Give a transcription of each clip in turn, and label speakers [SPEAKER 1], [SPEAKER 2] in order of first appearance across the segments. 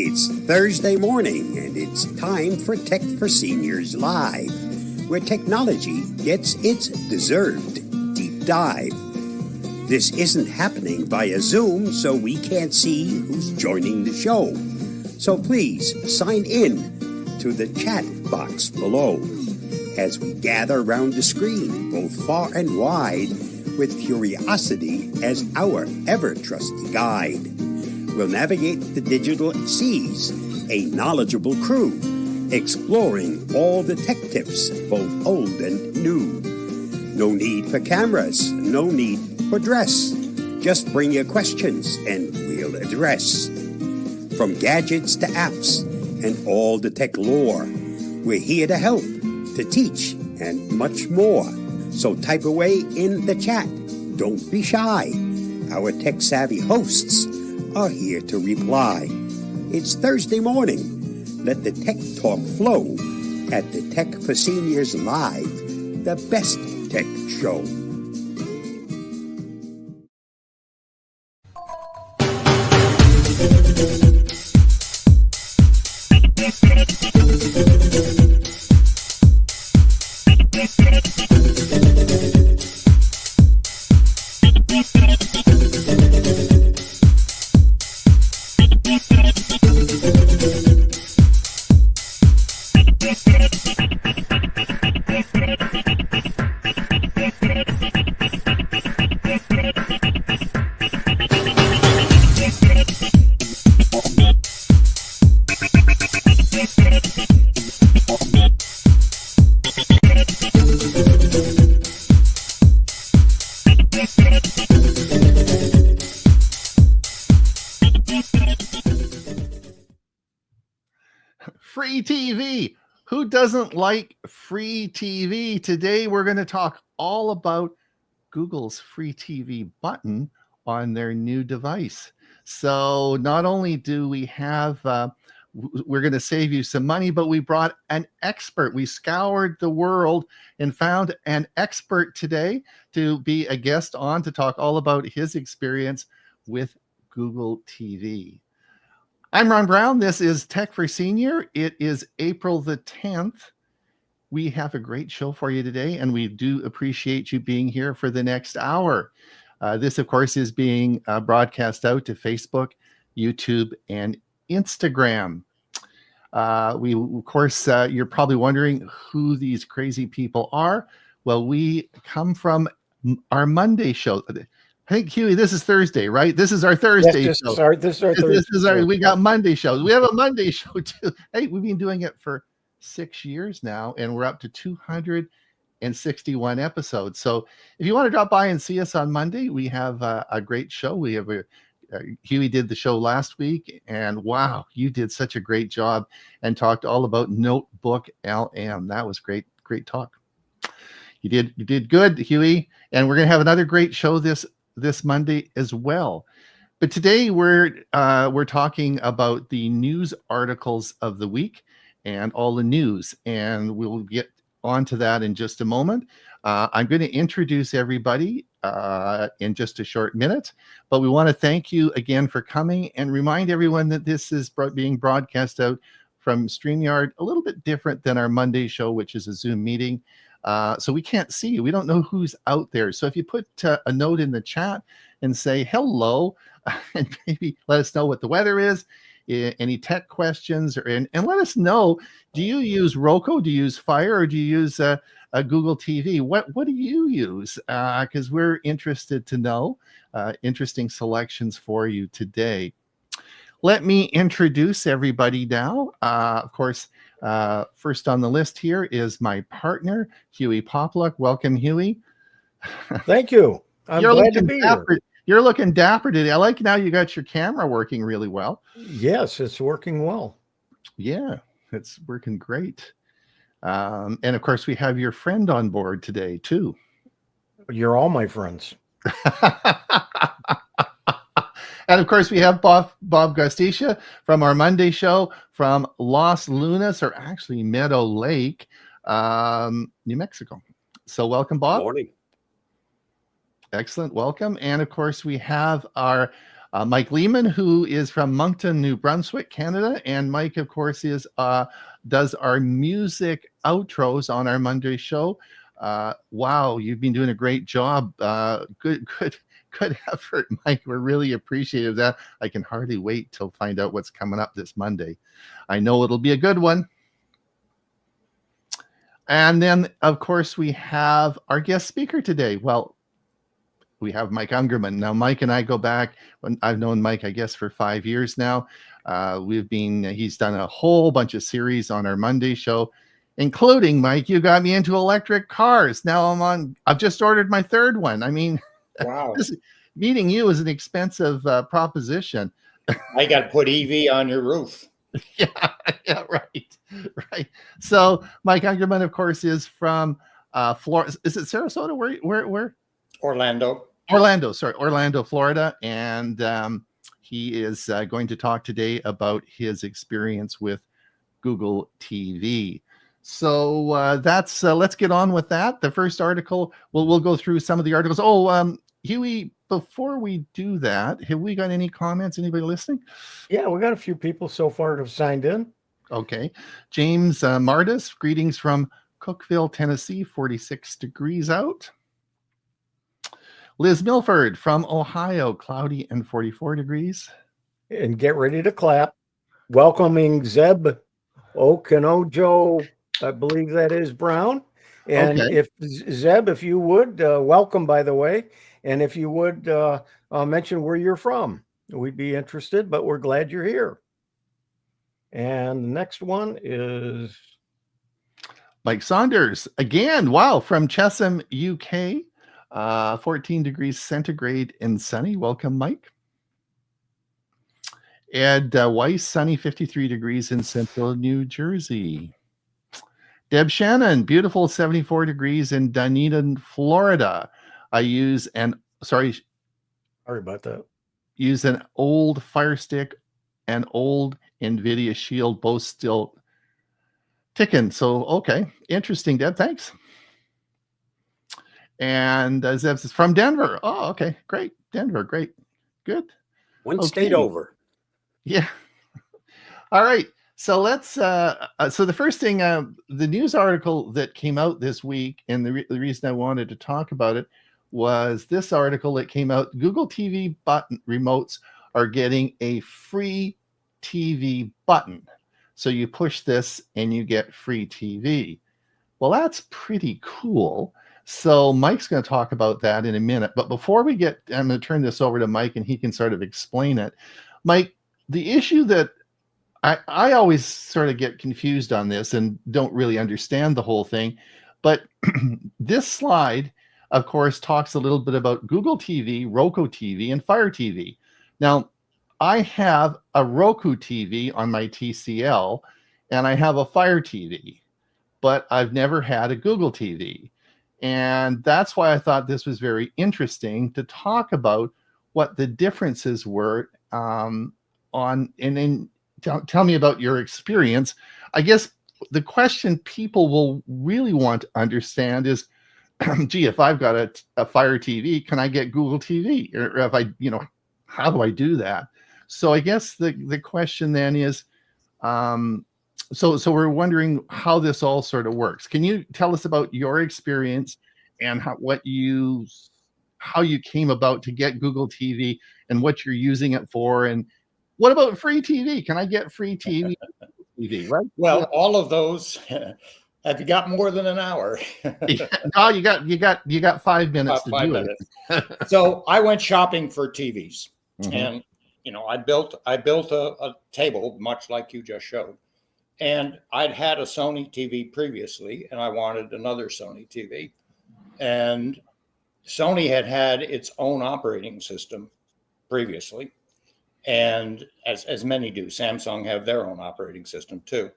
[SPEAKER 1] It's Thursday morning, and it's time for Tech for Seniors Live, where technology gets its deserved deep dive. This isn't happening via Zoom, so we can't see who's joining the show. So please sign in to the chat box below as we gather round the screen, both far and wide, with curiosity as our ever-trusty guide. We'll navigate the digital seas, a knowledgeable crew, exploring all the tech tips, both old and new. No need for cameras, no need for dress. Just bring your questions and we'll address. From gadgets to apps and all the tech lore, we're here to help, to teach, and much more. So type away in the chat. Don't be shy. Our tech-savvy hosts are here to reply. It's Thursday morning. Let the tech talk flow at the Tech for Seniors Live, the best tech show.
[SPEAKER 2] Free TV. Who doesn't like free TV? Today, we're going to talk all about Google's free TV button on their new device. So not only do we have, we're going to save you some money, but we brought an expert. We scoured the world and found an expert today to be a guest on to talk all about his experience with Google TV. I'm Ron Brown. This is Tech for Senior. It is April the 10th. We have a great show for you today, and we do appreciate you being here for the next hour. This, of course, is being broadcast out to Facebook, YouTube, and Instagram. Of course, you're probably wondering who these crazy people are. Well, we come from our Monday show. I think, Hewie, this is Thursday, right? This is our Thursday
[SPEAKER 3] show. This is our
[SPEAKER 2] Thursday. We got Monday shows. We have a Monday show too. Hey, we've been doing it for 6 years now, and we're up to 261 episodes. So if you want to drop by and see us on Monday, we have a great show. We have Hewie did the show last week, and wow, you did such a great job and talked all about Notebook LM. That was great talk. You did good, Hewie, and we're going to have another great show this Monday as well. But today we're talking about the news articles of the week and all the news, and we'll get onto that in just a moment. I'm going to introduce everybody in just a short minute, but we want to thank you again for coming and remind everyone that this is being broadcast out from StreamYard, a little bit different than our Monday show, which is a Zoom meeting. So we can't see you. We don't know who's out there. So if you put a note in the chat and say hello, and maybe let us know what the weather is, any tech questions, and let us know, do you use Roku, do you use Fire, or do you use a Google TV? What do you use? Because we're interested to know. Interesting selections for you today. Let me introduce everybody now. Of course, first on the list here is my partner, Hewie Poplock. Welcome, Hewie.
[SPEAKER 3] Thank you. I'm glad to be here.
[SPEAKER 2] You're looking dapper today. I like now you got your camera working really well.
[SPEAKER 3] Yes, it's working well.
[SPEAKER 2] Yeah, it's working great. And of course, we have your friend on board today, too.
[SPEAKER 3] You're all my friends.
[SPEAKER 2] And of course, we have Bob Gostischa from our Monday show from Los Lunas, or actually Meadow Lake, New Mexico. So welcome, Bob.
[SPEAKER 4] Morning.
[SPEAKER 2] Excellent. Welcome. And of course, we have our Mike Leaman, who is from Moncton, New Brunswick, Canada. And Mike, of course, does our music outros on our Monday show. Wow, you've been doing a great job. Good effort, Mike. We're really appreciative of that. I can hardly wait till find out what's coming up this Monday. I know it'll be a good one. And then, of course, we have our guest speaker today. Well, we have Mike Ungerman. Now, Mike and I go back. I've known Mike, I guess, for 5 years now. He's done a whole bunch of series on our Monday show, including, Mike, you got me into electric cars. Now I've just ordered my third one. I mean,
[SPEAKER 4] wow.
[SPEAKER 2] Meeting you is an expensive proposition.
[SPEAKER 4] I got to put EV on your roof.
[SPEAKER 2] Yeah, right. So Mike Ungerman, of course, is from Florida. Is it Sarasota? Where? Orlando, Florida. And he is going to talk today about his experience with Google TV. So let's get on with that. The first article, we'll go through some of the articles. Hewie, before we do that, have we got any comments? Anybody listening?
[SPEAKER 3] Yeah, we got a few people so far that have signed in.
[SPEAKER 2] Okay. James Mardis, greetings from Cookeville, Tennessee, 46 degrees out. Liz Milford from Ohio, cloudy and 44 degrees.
[SPEAKER 3] And get ready to clap. Welcoming Zeb Okanojo, I believe that is Brown. And
[SPEAKER 2] okay.
[SPEAKER 3] If Zeb, if you would, welcome, by the way. And if you would mention where you're from, we'd be interested, but we're glad you're here. And the next one is
[SPEAKER 2] Mike Saunders again. Wow, from Chesham, UK, 14 degrees centigrade and sunny. Welcome, Mike. Ed Weiss, sunny, 53 degrees in central New Jersey. Deb Shannon, beautiful, 74 degrees in Dunedin, Florida. Sorry
[SPEAKER 3] about that.
[SPEAKER 2] Use an old Fire Stick and old NVIDIA Shield, both still ticking. So, okay. Interesting, Deb. Thanks. And Zeb says, from Denver. Oh, okay. Great. Denver. Great. Good.
[SPEAKER 1] One state over.
[SPEAKER 2] Yeah. All right. So let's, so the first thing, the news article that came out this week, and the reason I wanted to talk about it was this article that came out. Google TV button remotes are getting a free TV button. So you push this and you get free TV. Well, that's pretty cool. So Mike's going to talk about that in a minute. But before we get, I'm going to turn this over to Mike and he can sort of explain it. Mike, the issue that I always sort of get confused on this and don't really understand the whole thing. But this slide, of course, talks a little bit about Google TV, Roku TV, and Fire TV. Now, I have a Roku TV on my TCL, and I have a Fire TV, but I've never had a Google TV. And that's why I thought this was very interesting to talk about what the differences were tell me about your experience. I guess the question people will really want to understand is, gee, if I've got a Fire TV, can I get Google TV? Or if I, how do I do that? So I guess the question then is, so we're wondering how this all sort of works. Can you tell us about your experience and how you came about to get Google TV and what you're using it for? And what about free TV? Can I get free TV? Right?
[SPEAKER 4] Well, all of those. Have you got more than an hour?
[SPEAKER 2] No, you got 5 minutes to do it.
[SPEAKER 4] So I went shopping for TVs, and I built a table much like you just showed, and I'd had a Sony TV previously, and I wanted another Sony TV, and Sony had its own operating system previously. And as many do, Samsung have their own operating system too.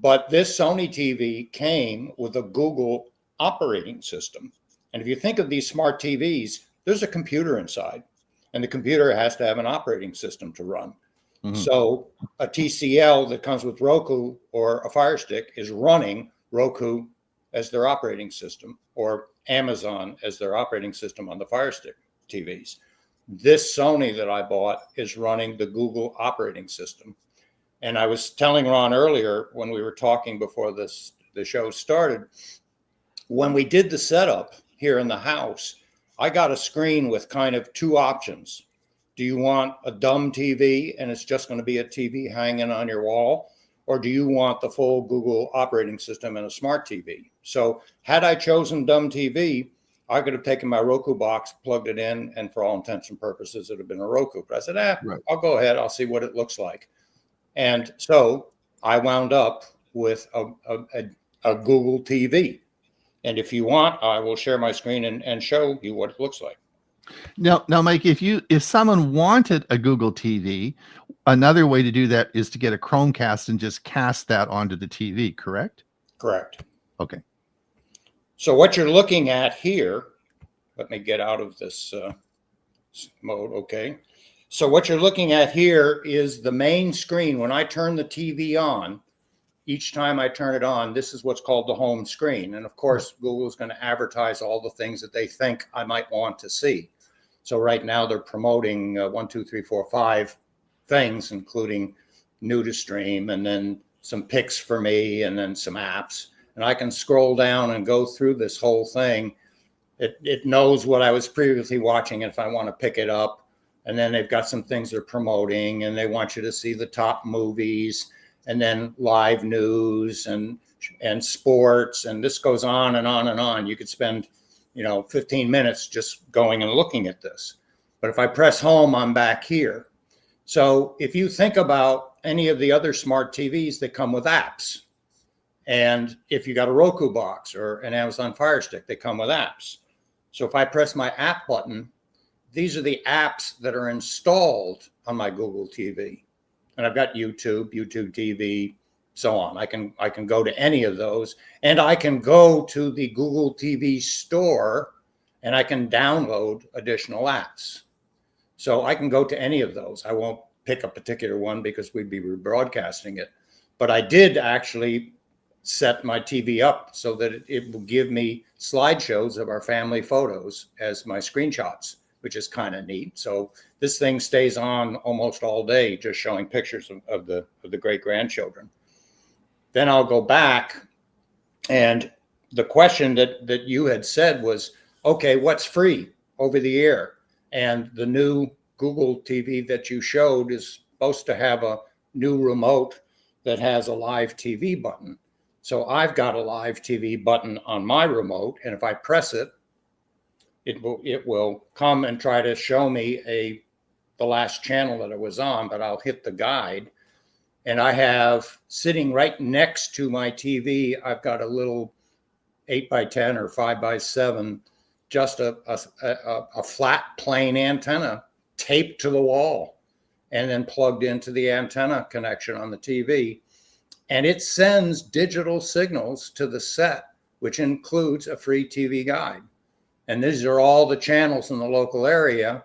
[SPEAKER 4] But this Sony TV came with a Google operating system. And if you think of these smart TVs, there's a computer inside, and the computer has to have an operating system to run. So a TCL that comes with Roku or a Fire Stick is running Roku as their operating system, or Amazon as their operating system on the Fire Stick TVs. this Sony that I bought is running the Google operating system. And I was telling Ron earlier when we were talking before the show started, when we did the setup here in the house, I got a screen with kind of two options. Do you want a dumb TV and it's just going to be a TV hanging on your wall? Or do you want the full Google operating system and a smart TV? So had I chosen dumb TV, I could have taken my Roku box, plugged it in, and for all intents and purposes, it would have been a Roku. But I said,
[SPEAKER 2] Right.
[SPEAKER 4] I'll go ahead. I'll see what it looks like. And so I wound up with a Google TV. And if you want, I will share my screen and show you what it looks like.
[SPEAKER 2] Now, Mike, if someone wanted a Google TV, another way to do that is to get a Chromecast and just cast that onto the TV, correct?
[SPEAKER 4] Correct.
[SPEAKER 2] Okay.
[SPEAKER 4] So what you're looking at here, let me get out of this mode. Okay. So what you're looking at here is the main screen. When I turn the TV on, each time I turn it on, this is what's called the home screen. And of course, Google's going to advertise all the things that they think I might want to see. So right now they're promoting 1, 2, 3, 4, 5 things, including new to stream, and then some picks for me, and then some apps. And I can scroll down and go through this whole thing. It knows what I was previously watching if I want to pick it up. And then they've got some things they're promoting, and they want you to see the top movies, and then live news and sports, and this goes on and on and on. You could spend 15 minutes just going and looking at this. But if I press home, I'm back here. So if you think about any of the other smart TVs that come with apps, and if you got a Roku box or an Amazon Fire Stick, they come with apps. So if I press my app button, these are the apps that are installed on my Google TV. And I've got YouTube TV, so on. I can go to any of those, and I can go to the Google TV store and I can download additional apps. So I can go to any of those. I won't pick a particular one because we'd be rebroadcasting it. But I did actually set my TV up so that it will give me slideshows of our family photos as my screenshots, which is kind of neat. So this thing stays on almost all day, just showing pictures of the great grandchildren. Then I'll go back, and the question that you had said was, okay, what's free over the air? And the new Google TV that you showed is supposed to have a new remote that has a live TV button. So I've got a live TV button on my remote, and if I press it, it will come and try to show me the last channel that it was on, but I'll hit the guide. And I have sitting right next to my TV, I've got a little 8x10 or 5x7, just a flat plane antenna taped to the wall and then plugged into the antenna connection on the TV. And it sends digital signals to the set, which includes a free TV guide. And these are all the channels in the local area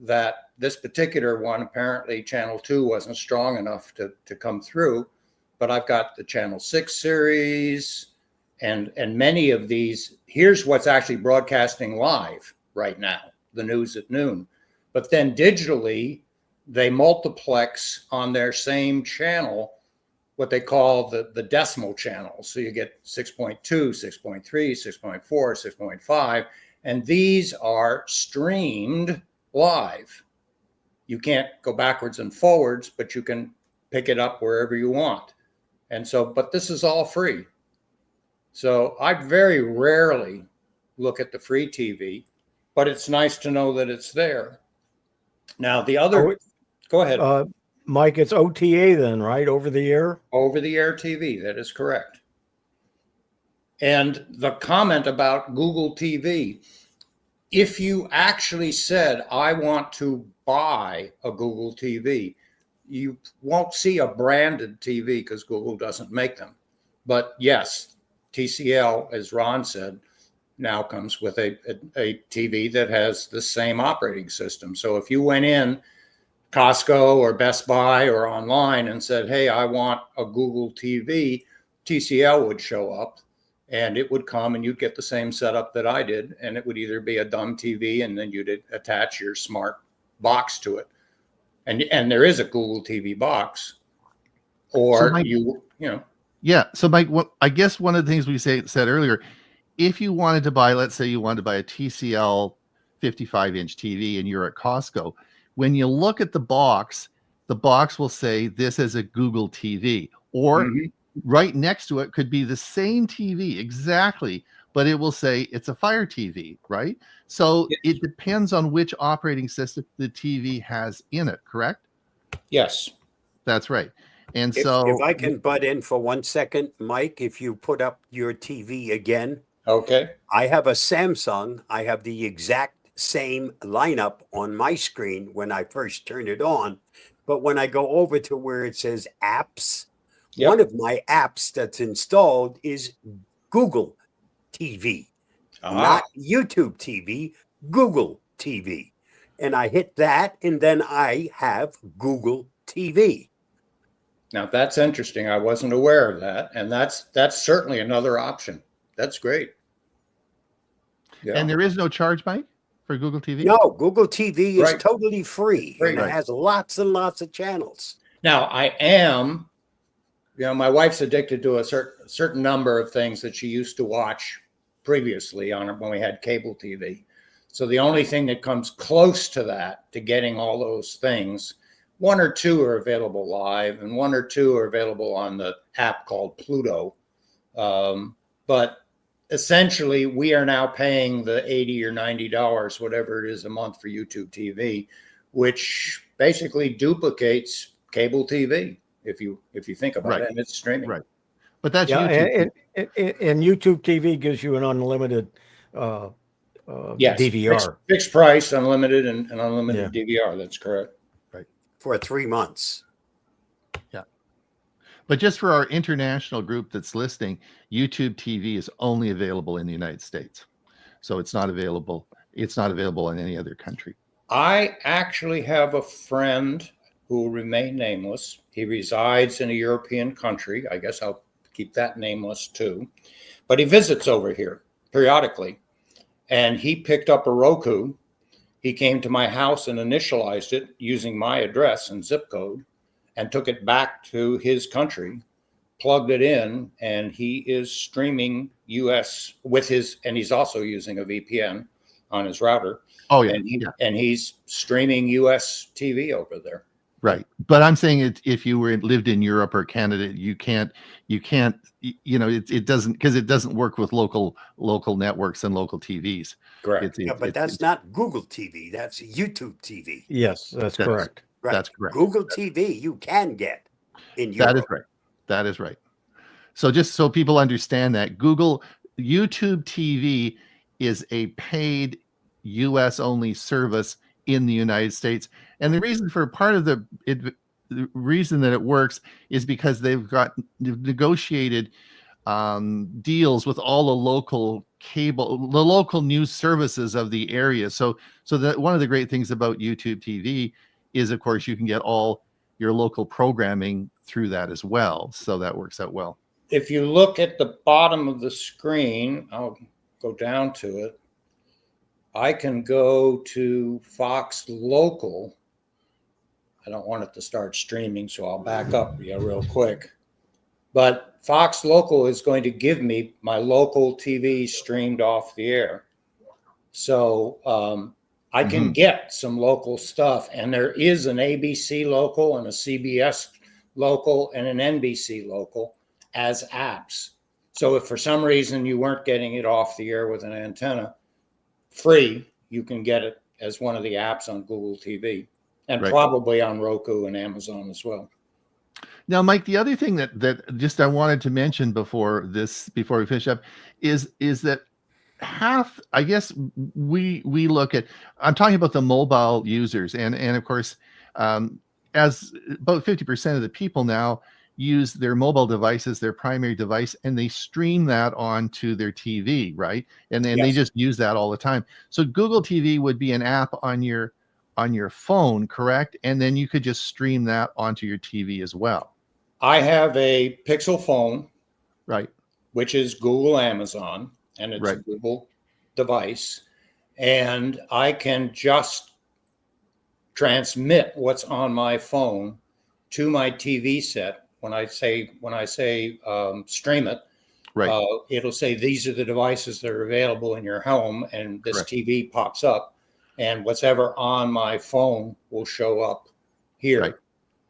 [SPEAKER 4] that this particular one, apparently channel 2 wasn't strong enough to come through, but I've got the channel 6 series and many of these. Here's what's actually broadcasting live right now, the news at noon. But then digitally, they multiplex on their same channel what they call the decimal channels. So you get 6.2, 6.3, 6.4, 6.5, and these are streamed live. You can't go backwards and forwards, but you can pick it up wherever you want. And so, but this is all free. So I very rarely look at the free TV, but it's nice to know that it's there. Now the other, go ahead.
[SPEAKER 3] Mike, it's OTA then, right? Over the air?
[SPEAKER 4] Over the air TV, that is correct. And the comment about Google TV, if you actually said, I want to buy a Google TV, you won't see a branded TV because Google doesn't make them. But yes, TCL, as Ron said, now comes with a TV that has the same operating system. So if you went in Costco or Best Buy or online and said, hey, I want a Google TV, TCL would show up and it would come and you'd get the same setup that I did. And it would either be a dumb TV and then you'd attach your smart box to it, and there is a Google TV box, or
[SPEAKER 2] So Mike,
[SPEAKER 4] you know.
[SPEAKER 2] yeah. So Mike, I guess one of the things we said earlier, if you wanted to buy, let's say you wanted to buy a TCL 55-inch TV and you're at Costco, when you look at the box will say this is a Google TV, or right next to it could be the same TV exactly, but it will say it's a Fire TV, right? So it depends on which operating system the TV has in it, correct?
[SPEAKER 4] Yes.
[SPEAKER 2] That's right. And
[SPEAKER 1] If
[SPEAKER 2] so
[SPEAKER 1] I can butt in for 1 second, Mike, if you put up your TV again.
[SPEAKER 4] Okay.
[SPEAKER 1] I have a Samsung. I have the exact same lineup on my screen when I first turn it on. But when I go over to where it says apps, one of my apps that's installed is Google TV, not YouTube TV, Google TV. And I hit that, and then I have Google TV.
[SPEAKER 4] Now that's interesting. I wasn't aware of that, and that's certainly another option. That's great. Yeah.
[SPEAKER 2] And there is no charge, Mike, for Google TV?
[SPEAKER 1] No, Google TV is totally free, and it has lots and lots of channels.
[SPEAKER 4] Now I am, my wife's addicted to a certain number of things that she used to watch previously when we had cable TV. So the only thing that comes close to that, to getting all those things, 1 or 2 are available live, and 1 or 2 are available on the app called Pluto. But essentially, we are now paying the $80 or $90, whatever it is a month, for YouTube TV, which basically duplicates cable TV if you think about it, and it's streaming.
[SPEAKER 2] Right. But that's YouTube.
[SPEAKER 3] And YouTube TV gives you an unlimited DVR.
[SPEAKER 4] Fixed price, unlimited, and unlimited DVR. That's correct.
[SPEAKER 2] Right.
[SPEAKER 1] For 3 months.
[SPEAKER 2] Yeah. But just for our international group that's listening, YouTube TV is only available in the United States. So it's not available in any other country.
[SPEAKER 4] I actually have a friend who will remain nameless. He resides in a European country. I guess I'll keep that nameless too. But he visits over here periodically. And he picked up a Roku. He came to my house and initialized it using my address and zip code, and took it back to his country, plugged it in, and he is streaming US and he's also using a VPN on his router.
[SPEAKER 2] Oh yeah.
[SPEAKER 4] And he's streaming US TV over there.
[SPEAKER 2] Right. But I'm saying if you lived in Europe or Canada, you can't, it doesn't, because it doesn't work with local networks and local TVs.
[SPEAKER 4] Correct.
[SPEAKER 1] But that's not Google TV. That's YouTube TV.
[SPEAKER 3] Yes, that's correct.
[SPEAKER 1] Right.
[SPEAKER 2] That's correct.
[SPEAKER 1] Google TV you can get in Europe.
[SPEAKER 2] That is right. That is right. So just so people understand that, YouTube TV is a paid US only service in the United States. And the reason for the reason that it works is because they've negotiated deals with all the local news services of the area. So that one of the great things about YouTube TV is, of course, you can get all your local programming through that as well. So that works out well.
[SPEAKER 4] If you look at the bottom of the screen, I'll go down to it. I can go to Fox Local. I don't want it to start streaming, so I'll back up real quick. But Fox Local is going to give me my local TV streamed off the air. So I can get some local stuff. And there is an ABC local and a CBS local and an NBC local as apps. So if for some reason you weren't getting it off the air with an antenna, free, you can get it as one of the apps on Google TV, and probably on Roku and Amazon as well.
[SPEAKER 2] Now, Mike, the other thing that just I wanted to mention before we finish up is that I guess we look at, I'm talking about the mobile users, and of course, as about 50% of the people now use their mobile device as their primary device, and they stream that onto their TV, right? And then they just use that all the time. So Google TV would be an app on your phone, correct? And then you could just stream that onto your TV as well.
[SPEAKER 4] I have a Pixel phone,
[SPEAKER 2] right,
[SPEAKER 4] which is Google Amazon, and it's a Google device, and I can just transmit what's on my phone to my TV set. When I say stream it,
[SPEAKER 2] Right.
[SPEAKER 4] It'll say these are the devices that are available in your home, and this
[SPEAKER 2] Correct.
[SPEAKER 4] TV pops up, and what's ever on my phone will show up here.
[SPEAKER 2] Right.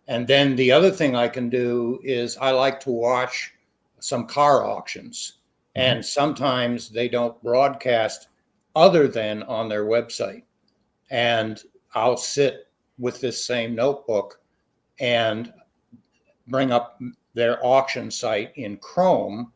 [SPEAKER 4] And then the other thing I can do is I like to watch some car auctions, and sometimes they don't broadcast other than on their website. And I'll sit with this same notebook and bring up their auction site in Chrome.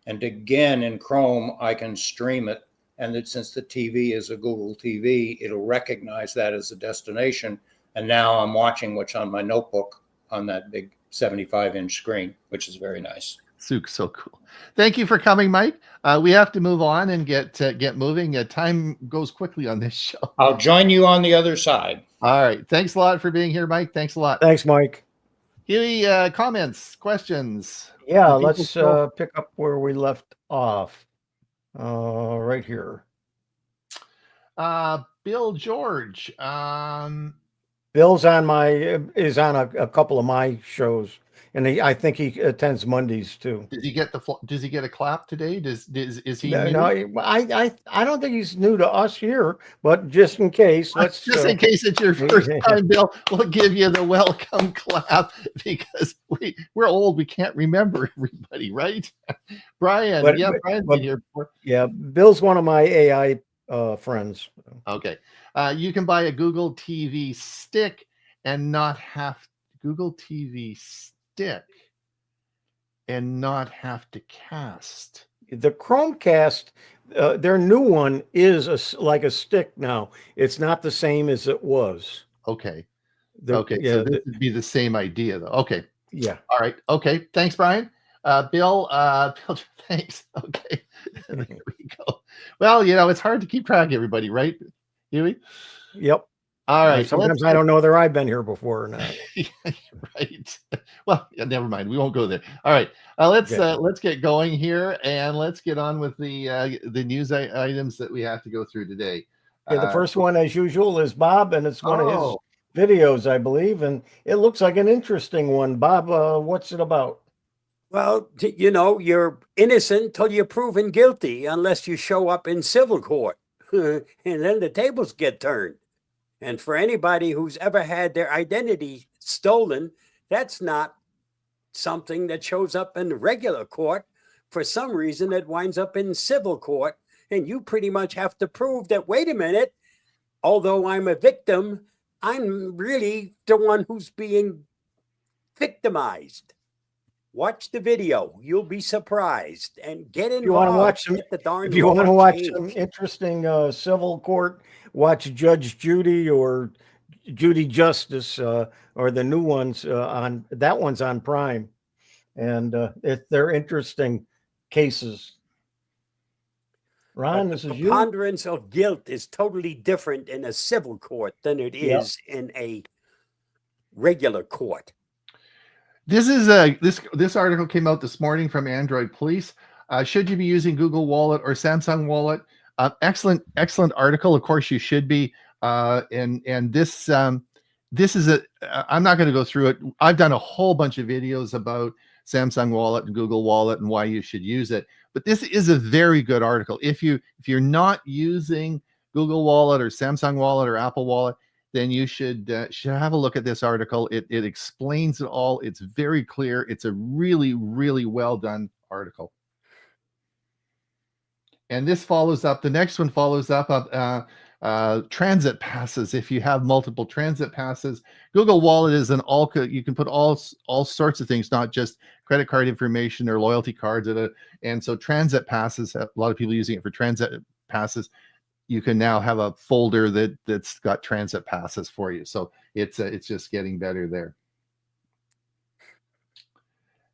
[SPEAKER 4] And again, in Chrome, I can stream it. And that since the TV is a Google TV, it'll recognize that as a destination. And now I'm watching what's on my notebook on that big 75-inch screen, which is very nice.
[SPEAKER 2] So cool. Thank you for coming, Mike. We have to move on and get moving. Time goes quickly on this show.
[SPEAKER 4] I'll join you on the other side.
[SPEAKER 2] All right. Thanks a lot for being here, Mike. Thanks a lot.
[SPEAKER 3] Thanks, Mike.
[SPEAKER 2] Hewie, comments, questions?
[SPEAKER 3] Yeah, let's pick up where we left off. Right here.
[SPEAKER 2] Bill George.
[SPEAKER 3] Bill's is on a couple of my shows, and I think he attends Mondays too.
[SPEAKER 2] Does he get a clap today? Is he new?
[SPEAKER 3] No, I don't think he's new to us here, but just in case,
[SPEAKER 2] in case it's your first time, Bill, we'll give you the welcome clap because we're old. We can't remember everybody, right? Brian, Brian's been here before.
[SPEAKER 3] Yeah, Bill's one of my AI friends.
[SPEAKER 2] Okay. You can buy a Google TV stick and not have to cast.
[SPEAKER 3] The Chromecast, their new one is like a stick now. It's not the same as it was.
[SPEAKER 2] Okay.
[SPEAKER 3] Yeah,
[SPEAKER 2] so this would be the same idea though. Okay.
[SPEAKER 3] Yeah.
[SPEAKER 2] All right. Okay. Thanks, Brian. Bill, thanks. Okay. There we go. Well, it's hard to keep track of everybody, right, Hewie?
[SPEAKER 3] Yep.
[SPEAKER 2] All right.
[SPEAKER 3] Sometimes I don't know whether I've been here before or not.
[SPEAKER 2] Right. Well, never mind. We won't go there. All right. Let's get going here and let's get on with the news items that we have to go through today.
[SPEAKER 3] Yeah, the first one, as usual, is Bob, and it's one of his videos, I believe, and it looks like an interesting one. Bob, what's it about?
[SPEAKER 1] Well, you're innocent till you're proven guilty unless you show up in civil court. And then the tables get turned. And for anybody who's ever had their identity stolen, that's not something that shows up in regular court. For some reason, it winds up in civil court. And you pretty much have to prove that, wait a minute, although I'm a victim, I'm really the one who's being victimized. Watch the video. You'll be surprised and get involved.
[SPEAKER 3] If you want to watch some interesting civil court, watch Judge Judy or Judy Justice or the new ones on that one's on Prime, and they're interesting cases. Ron, this is you.
[SPEAKER 1] Preponderance of guilt is totally different in a civil court than it is in a regular court.
[SPEAKER 2] This is this article came out this morning from Android Police. Should you be using Google Wallet or Samsung Wallet? Excellent article. Of course, you should be. And this is I'm not going to go through it. I've done a whole bunch of videos about Samsung Wallet and Google Wallet and why you should use it. But this is a very good article. If you're not using Google Wallet or Samsung Wallet or Apple Wallet, then you should have a look at this article. It explains it all. It's very clear. It's a really, really well done article. And this follows up. The next one follows up transit passes. If you have multiple transit passes, Google Wallet is you can put all sorts of things, not just credit card information or loyalty cards. And so transit passes, a lot of people using it for transit passes. You can now have a folder that's got transit passes for you. So it's just getting better there.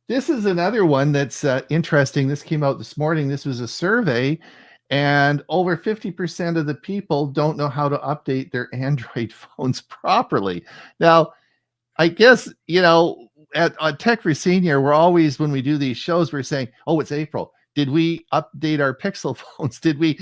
[SPEAKER 2] This is another one that's interesting. This came out this morning. This was a survey, and over 50% of the people don't know how to update their Android phones properly. Now, I guess, at Tech for Senior, we're always, when we do these shows, we're saying, oh, it's April. Did we update our Pixel phones? Did we,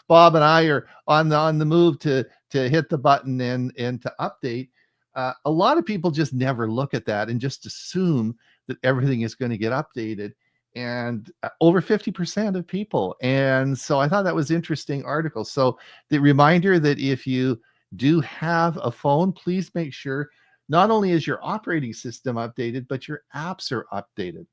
[SPEAKER 2] Bob and I are on the move to hit the button and to update. A lot of people just never look at that and just assume that everything is going to get updated, and over 50% of people. And so I thought that was interesting article. So the reminder that if you do have a phone, please make sure not only is your operating system updated, but your apps are updated.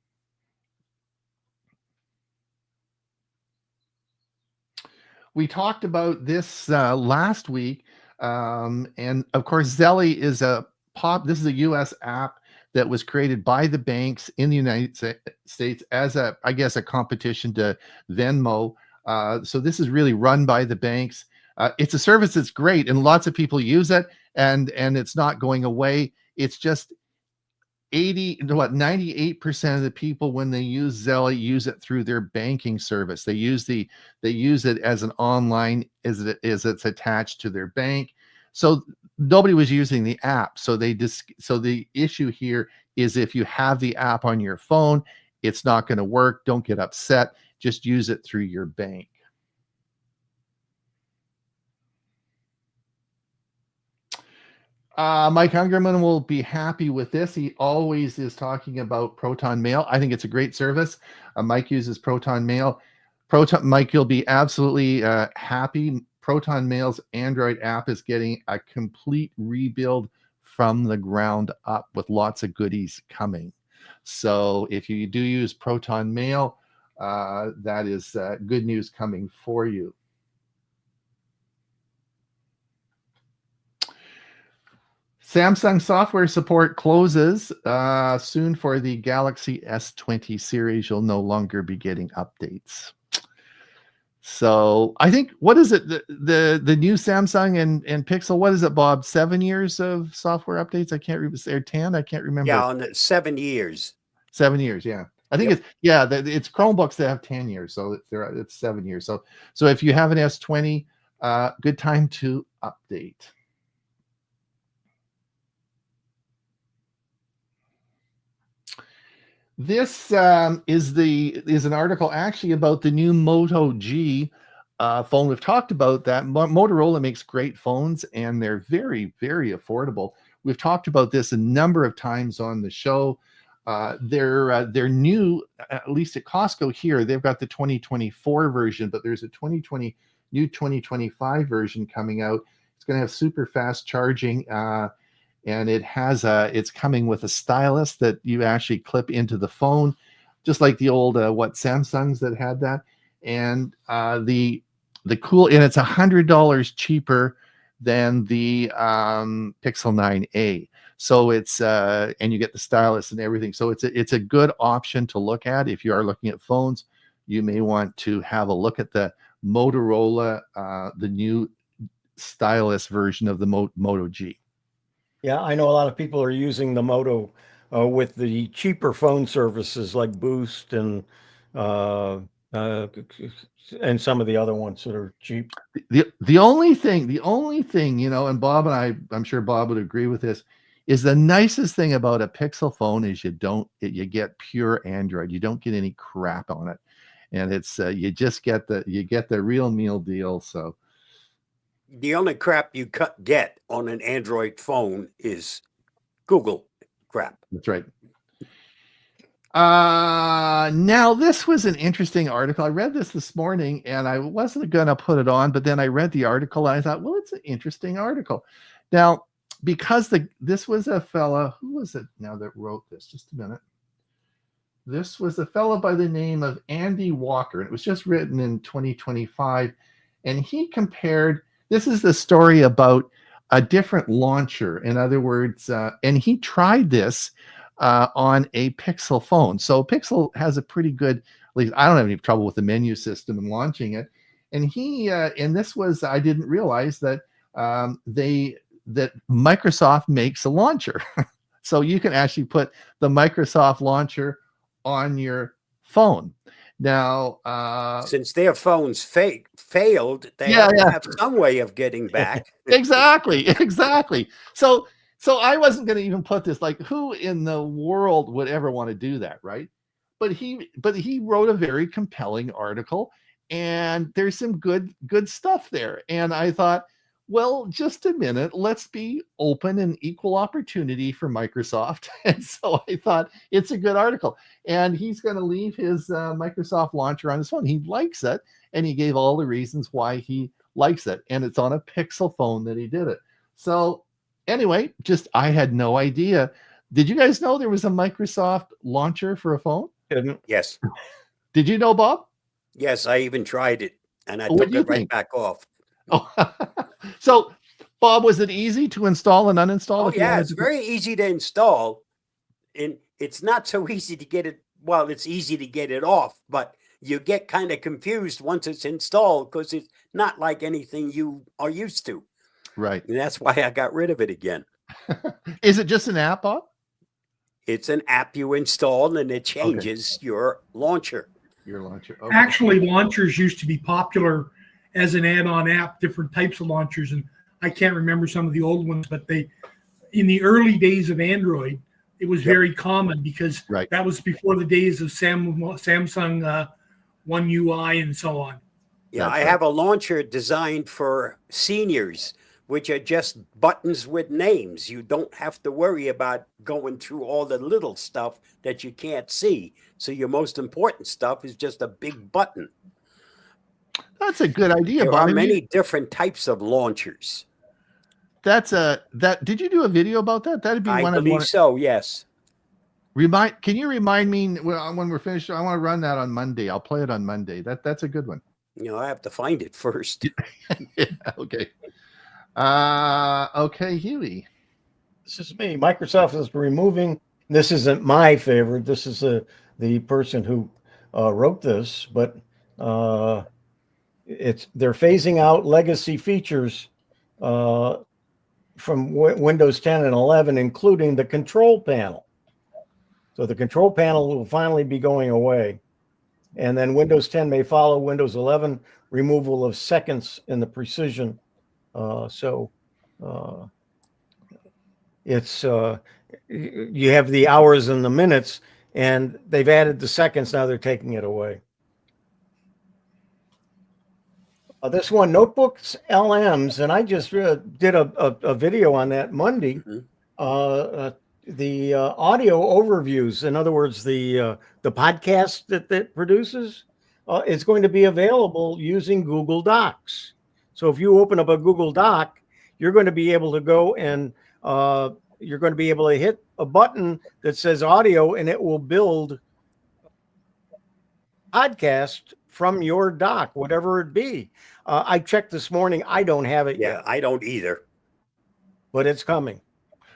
[SPEAKER 2] We talked about this last week, and of course, Zelly is this is a U.S. app that was created by the banks in the United States as a competition to Venmo. So this is really run by the banks. It's a service that's great, and lots of people use it, and it's not going away. It's just 98% of the people, when they use Zelly, use it through their banking service. They use it as an online, as it's attached to their bank. So nobody was using the app. So the issue here is, if you have the app on your phone, it's not going to work. Don't get upset. Just use it through your bank. Mike Ungerman will be happy with this. He always is talking about Proton Mail. I think it's a great service. Mike uses Proton Mail. Mike, you'll be absolutely happy. Proton Mail's Android app is getting a complete rebuild from the ground up, with lots of goodies coming. So if you do use Proton Mail, that is good news coming for you. Samsung software support closes soon for the Galaxy S20 series. You'll no longer be getting updates. So I think, what is it? The new Samsung and Pixel, what is it, Bob? 7 years of software updates? I can't remember. Or 10? I can't remember.
[SPEAKER 1] Yeah, on 7 years.
[SPEAKER 2] 7 years, yeah. I think it's Chromebooks that have 10 years, so it's 7 years. So if you have an S20, good time to update. This is an article actually about the new Moto G phone. We've talked about that. Motorola makes great phones, and they're very, very affordable. We've talked about this a number of times on the show. They're new, at least at Costco here. They've got the 2024 version, but there's a 2025 version coming out. It's going to have super fast charging. And it's coming with a stylus that you actually clip into the phone, just like the old Samsungs that had that. And and it's $100 cheaper than the Pixel 9a. So it's and you get the stylus and everything. So it's a good option to look at if you are looking at phones. You may want to have a look at the Motorola, the new stylus version of the Moto G.
[SPEAKER 3] Yeah, I know a lot of people are using the Moto with the cheaper phone services like Boost and some of the other ones that are cheap.
[SPEAKER 2] The only thing, and Bob and I'm sure Bob would agree with this, is the nicest thing about a Pixel phone is you get pure Android. You don't get any crap on it, and it's you get the real meal deal. So.
[SPEAKER 1] The only crap you get on an Android phone is Google crap.
[SPEAKER 2] That's right. Now, this was an interesting article. I read this morning, and I wasn't going to put it on, but then I read the article, and I thought, well, it's an interesting article. Now, because this was a fella, who was it now that wrote this? Just a minute. This was a fella by the name of Andy Walker. It was just written in 2025, and he compared. This is the story about a different launcher. In other words, and he tried this on a Pixel phone. So Pixel has a pretty good, at least I don't have any trouble with the menu system and launching it. And and this was, I didn't realize that that Microsoft makes a launcher. So you can actually put the Microsoft launcher on your phone. Now,
[SPEAKER 1] since their phones failed, they have to have some way of getting back.
[SPEAKER 2] Exactly. So I wasn't going to even put this. Like, who in the world would ever want to do that, right? but he wrote a very compelling article, and there's some good stuff there. And I thought, well, just a minute, let's be open and equal opportunity for Microsoft. And so I thought it's a good article. And he's going to leave his Microsoft launcher on his phone. He likes it, and he gave all the reasons why he likes it. And it's on a Pixel phone that he did it. So anyway, I had no idea. Did you guys know there was a Microsoft launcher for a phone?
[SPEAKER 1] Yes.
[SPEAKER 2] Did you know, Bob?
[SPEAKER 1] Yes, I even tried it, and I took it right back off.
[SPEAKER 2] Oh, so Bob, was it easy to install and uninstall?
[SPEAKER 1] Oh, yeah, it's very easy to install, and it's not so easy to get it. Well, it's easy to get it off, but you get kind of confused once it's installed because it's not like anything you are used to.
[SPEAKER 2] Right.
[SPEAKER 1] And that's why I got rid of it again.
[SPEAKER 2] Is it just an app, Bob?
[SPEAKER 1] It's an app you install, and it changes your launcher.
[SPEAKER 2] Your launcher.
[SPEAKER 5] Okay. Actually, launchers used to be popular as an add-on app, different types of launchers. And I can't remember some of the old ones, but in the early days of Android, it was very common because that was before the days of Samsung One UI and so on.
[SPEAKER 1] Yeah, I have a launcher designed for seniors, which are just buttons with names. You don't have to worry about going through all the little stuff that you can't see. So your most important stuff is just a big button.
[SPEAKER 2] That's a good idea,
[SPEAKER 1] There
[SPEAKER 2] Bob.
[SPEAKER 1] are many different types of launchers.
[SPEAKER 2] Did you do a video about that? That'd be one.
[SPEAKER 1] I believe so, yes.
[SPEAKER 2] Can you remind me when we're finished? I want to run that on Monday. I'll play it on Monday. That's a good one.
[SPEAKER 1] I have to find it first.
[SPEAKER 2] Yeah, okay. Okay, Hewie.
[SPEAKER 3] This is me. Microsoft is removing. This isn't my favorite. This is the person who wrote this, but they're phasing out legacy features from Windows 10 and 11, including the control panel. So the control panel will finally be going away, and then Windows 10 may follow Windows 11 removal of seconds in the precision. It's you have the hours and the minutes, and they've added the seconds. Now they're taking it away. This one, notebooks, LMs, and I just did a video on that Monday. The audio overviews, in other words, the podcast that produces, is going to be available using Google Docs. So if you open up a Google Doc, you're going to be able to go and you're going to be able to hit a button that says audio, and it will build podcast from your doc, whatever it be. I checked this morning. I don't have it yet.
[SPEAKER 1] I don't either.
[SPEAKER 3] But it's coming.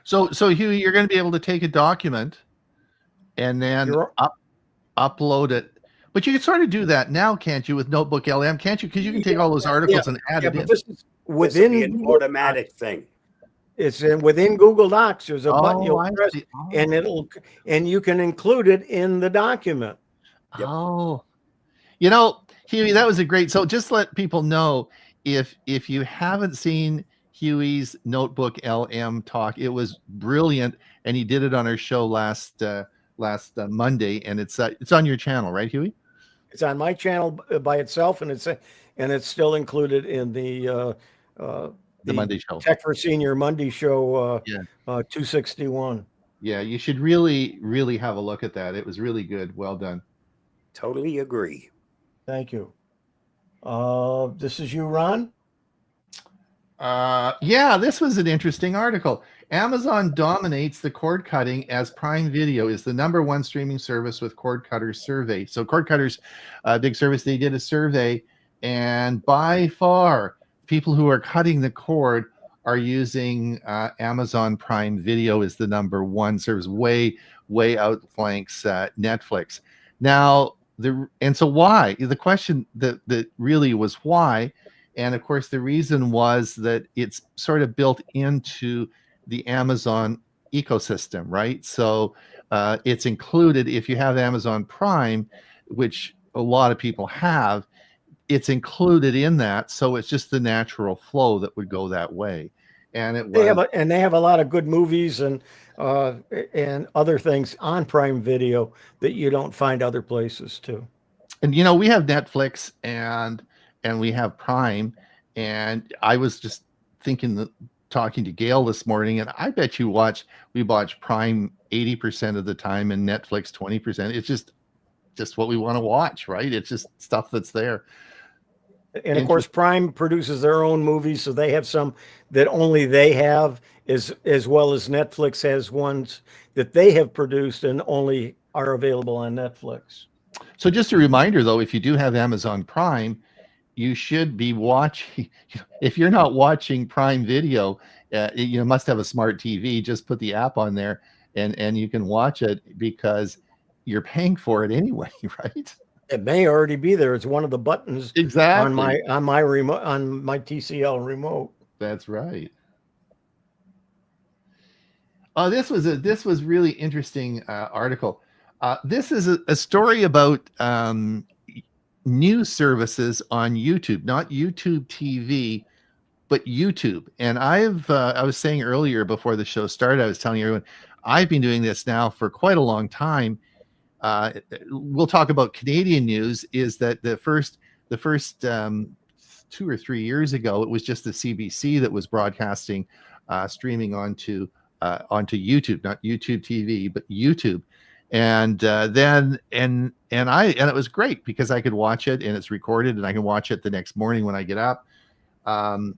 [SPEAKER 2] So Hewie, you're going to be able to take a document and then upload it. But you can sort of do that now, can't you, with Notebook LM? Can't you? Because you can take all those articles and add it in.
[SPEAKER 3] This is within
[SPEAKER 1] an automatic thing.
[SPEAKER 3] It's within Google Docs. There's a button you'll press, and you can include it in the document.
[SPEAKER 2] Yep. Oh, Hewie, that was a great. So just let people know if you haven't seen Hewie's Notebook LM talk, it was brilliant, and he did it on our show last Monday, and it's on your channel, right, Hewie?
[SPEAKER 3] It's on my channel by itself, and it's still included in the
[SPEAKER 2] Monday show,
[SPEAKER 3] Tech for Senior Monday show 261.
[SPEAKER 2] Yeah, you should really have a look at that. It was really good. Well done.
[SPEAKER 1] Totally agree.
[SPEAKER 3] Thank you. This is you, Ron?
[SPEAKER 2] Yeah, this was an interesting article. Amazon dominates the cord cutting as Prime Video is the #1 streaming service with Cord Cutters survey. So Cord Cutters, big service, they did a survey, and by far, people who are cutting the cord are using Amazon Prime Video is the #1 service, way outflanks Netflix. Now, so why? The question that really was why, and of course the reason was that it's sort of built into the Amazon ecosystem, right? So it's included if you have Amazon Prime, which a lot of people have, it's included in that. So it's just the natural flow that would go that way. And they have a lot of good movies, and
[SPEAKER 3] and other things on Prime Video that you don't find other places too.
[SPEAKER 2] And we have Netflix and we have Prime, and I was just thinking that talking to Gail this morning, and I bet we watch Prime 80% of the time and Netflix 20%. It's just what we want to watch, right? It's just stuff that's there.
[SPEAKER 3] And of course, Prime produces their own movies, so they have some that only they have, as well as Netflix has ones that they have produced and only are available on Netflix.
[SPEAKER 2] So just a reminder, though, if you do have Amazon Prime, you should be watching. If you're not watching Prime Video, you must have a smart TV. Just put the app on there, and you can watch it because you're paying for it anyway, right?
[SPEAKER 3] It may already be there. It's one of the buttons
[SPEAKER 2] exactly
[SPEAKER 3] on my remote, on my TCL remote.
[SPEAKER 2] That's right. Oh, this was really interesting article. This is a story about news services on YouTube, not YouTube TV, but YouTube. And I was saying earlier before the show started, I was telling everyone, I've been doing this now for quite a long time. We'll talk about Canadian news. Is that the first 2 or 3 years ago, it was just the CBC that was broadcasting, streaming onto YouTube, not YouTube TV, but YouTube. And it was great because I could watch it and it's recorded and I can watch it the next morning when I get up. And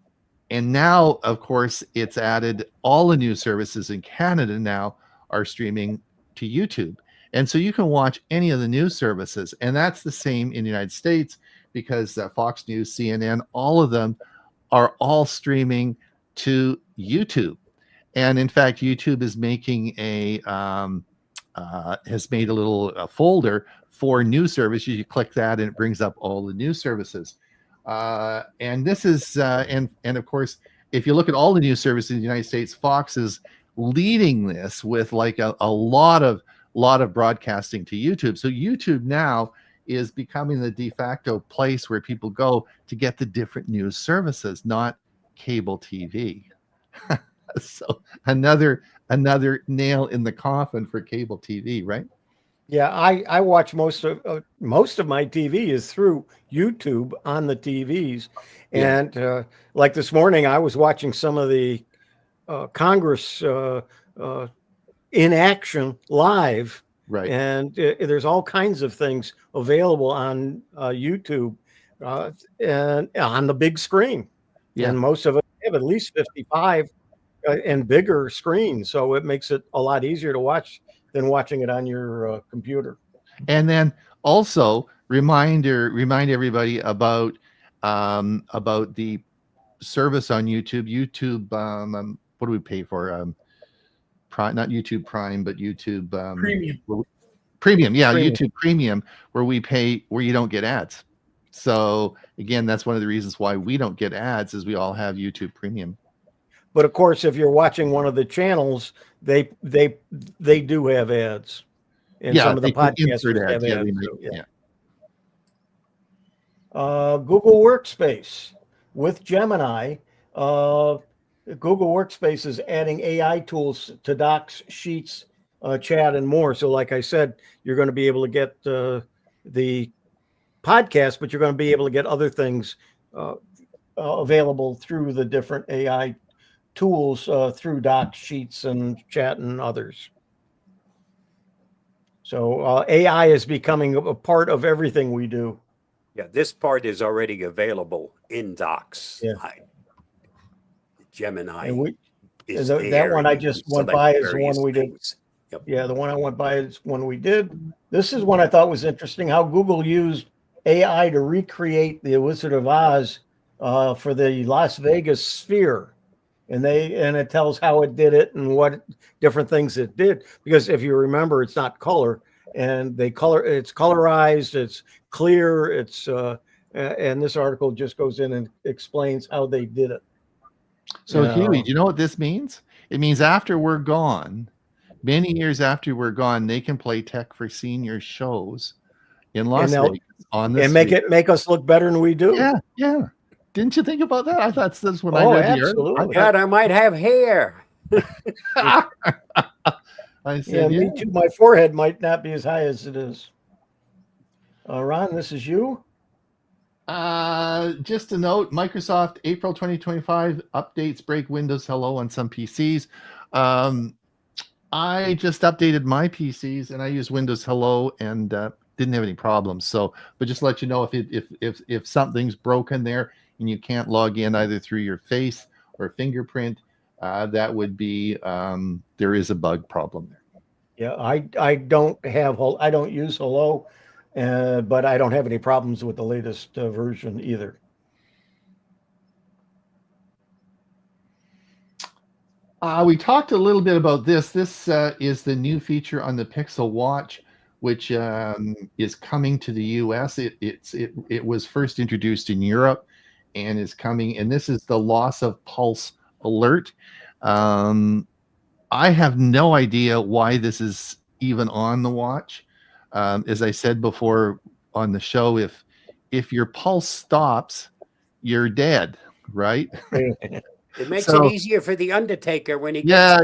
[SPEAKER 2] now, of course, it's added, all the news services in Canada now are streaming to YouTube. And so you can watch any of the news services. And that's the same in the United States because Fox News, CNN, all of them are all streaming to YouTube. And in fact, YouTube is making has made a little folder for news services. You click that and it brings up all the news services. And this is, and of course, if you look at all the news services in the United States, Fox is leading this with like a lot of broadcasting to YouTube. So YouTube now is becoming the de facto place where people go to get the different news services, not cable TV. So another nail in the coffin for cable TV, right?
[SPEAKER 3] Yeah, I watch most of my TV is through YouTube on the TVs, and like this morning, I was watching some of the Congress in action live,
[SPEAKER 2] right?
[SPEAKER 3] And there's all kinds of things available on YouTube and on the big screen, and most of it have at least 55 and bigger screens, so it makes it a lot easier to watch than watching it on your computer. And
[SPEAKER 2] then also remind everybody about the service on YouTube. YouTube, what do we pay for? Prime, not YouTube Prime, but YouTube Premium. Yeah, Premium. YouTube Premium, where we pay, where you don't get ads. So again, that's one of the reasons why we don't get ads, is we all have YouTube Premium.
[SPEAKER 3] But of course, if you're watching one of the channels, they do have ads. And some of the podcasters have ads. Google Workspace with Gemini. Google Workspace is adding AI tools to Docs, Sheets, Chat, and more. So like I said, you're going to be able to get the podcast, but you're going to be able to get other things available through the different AI tools through Docs, Sheets, and Chat, and others. So AI is becoming a part of everything we do.
[SPEAKER 1] Yeah, this part is already available in Docs.
[SPEAKER 3] Yeah.
[SPEAKER 1] Gemini.
[SPEAKER 3] And that one I just went by is the one we did. Yep. Yeah, the one I went by is one we did. This is one I thought was interesting, how Google used AI to recreate the Wizard of Oz for the Las Vegas Sphere. And it tells how it did it and what different things it did. Because if you remember, it's not color, and it's colorized, it's clear, and this article just goes in and explains how they did it.
[SPEAKER 2] So Hewie, do you know what this means? It means after we're gone, many years after we're gone, they can play Tech for Seniors shows in Las Vegas on this,
[SPEAKER 3] and make us look better than we do.
[SPEAKER 2] Yeah. Didn't you think about that? I thought that's when I read the article.
[SPEAKER 1] God, I might have hair.
[SPEAKER 2] I said,
[SPEAKER 3] me too. My forehead might not be as high as it is. Ron, this is you.
[SPEAKER 2] Just a note, Microsoft April 2025 updates break Windows Hello on some PCs. I just updated my PCs and I use Windows Hello and didn't have any problems. So, but just to let you know, if something's broken there and you can't log in either through your face or fingerprint, that would be there is a bug problem there.
[SPEAKER 3] Yeah, I don't use Hello, but I don't have any problems with the latest version either.
[SPEAKER 2] We talked a little bit about this. This is the new feature on the Pixel Watch, which is coming to the US. It was first introduced in Europe and is coming. And this is the loss of pulse alert. I have no idea why this is even on the watch. As I said before on the show, if your pulse stops, you're dead, right?
[SPEAKER 1] It makes it easier for the Undertaker when he gets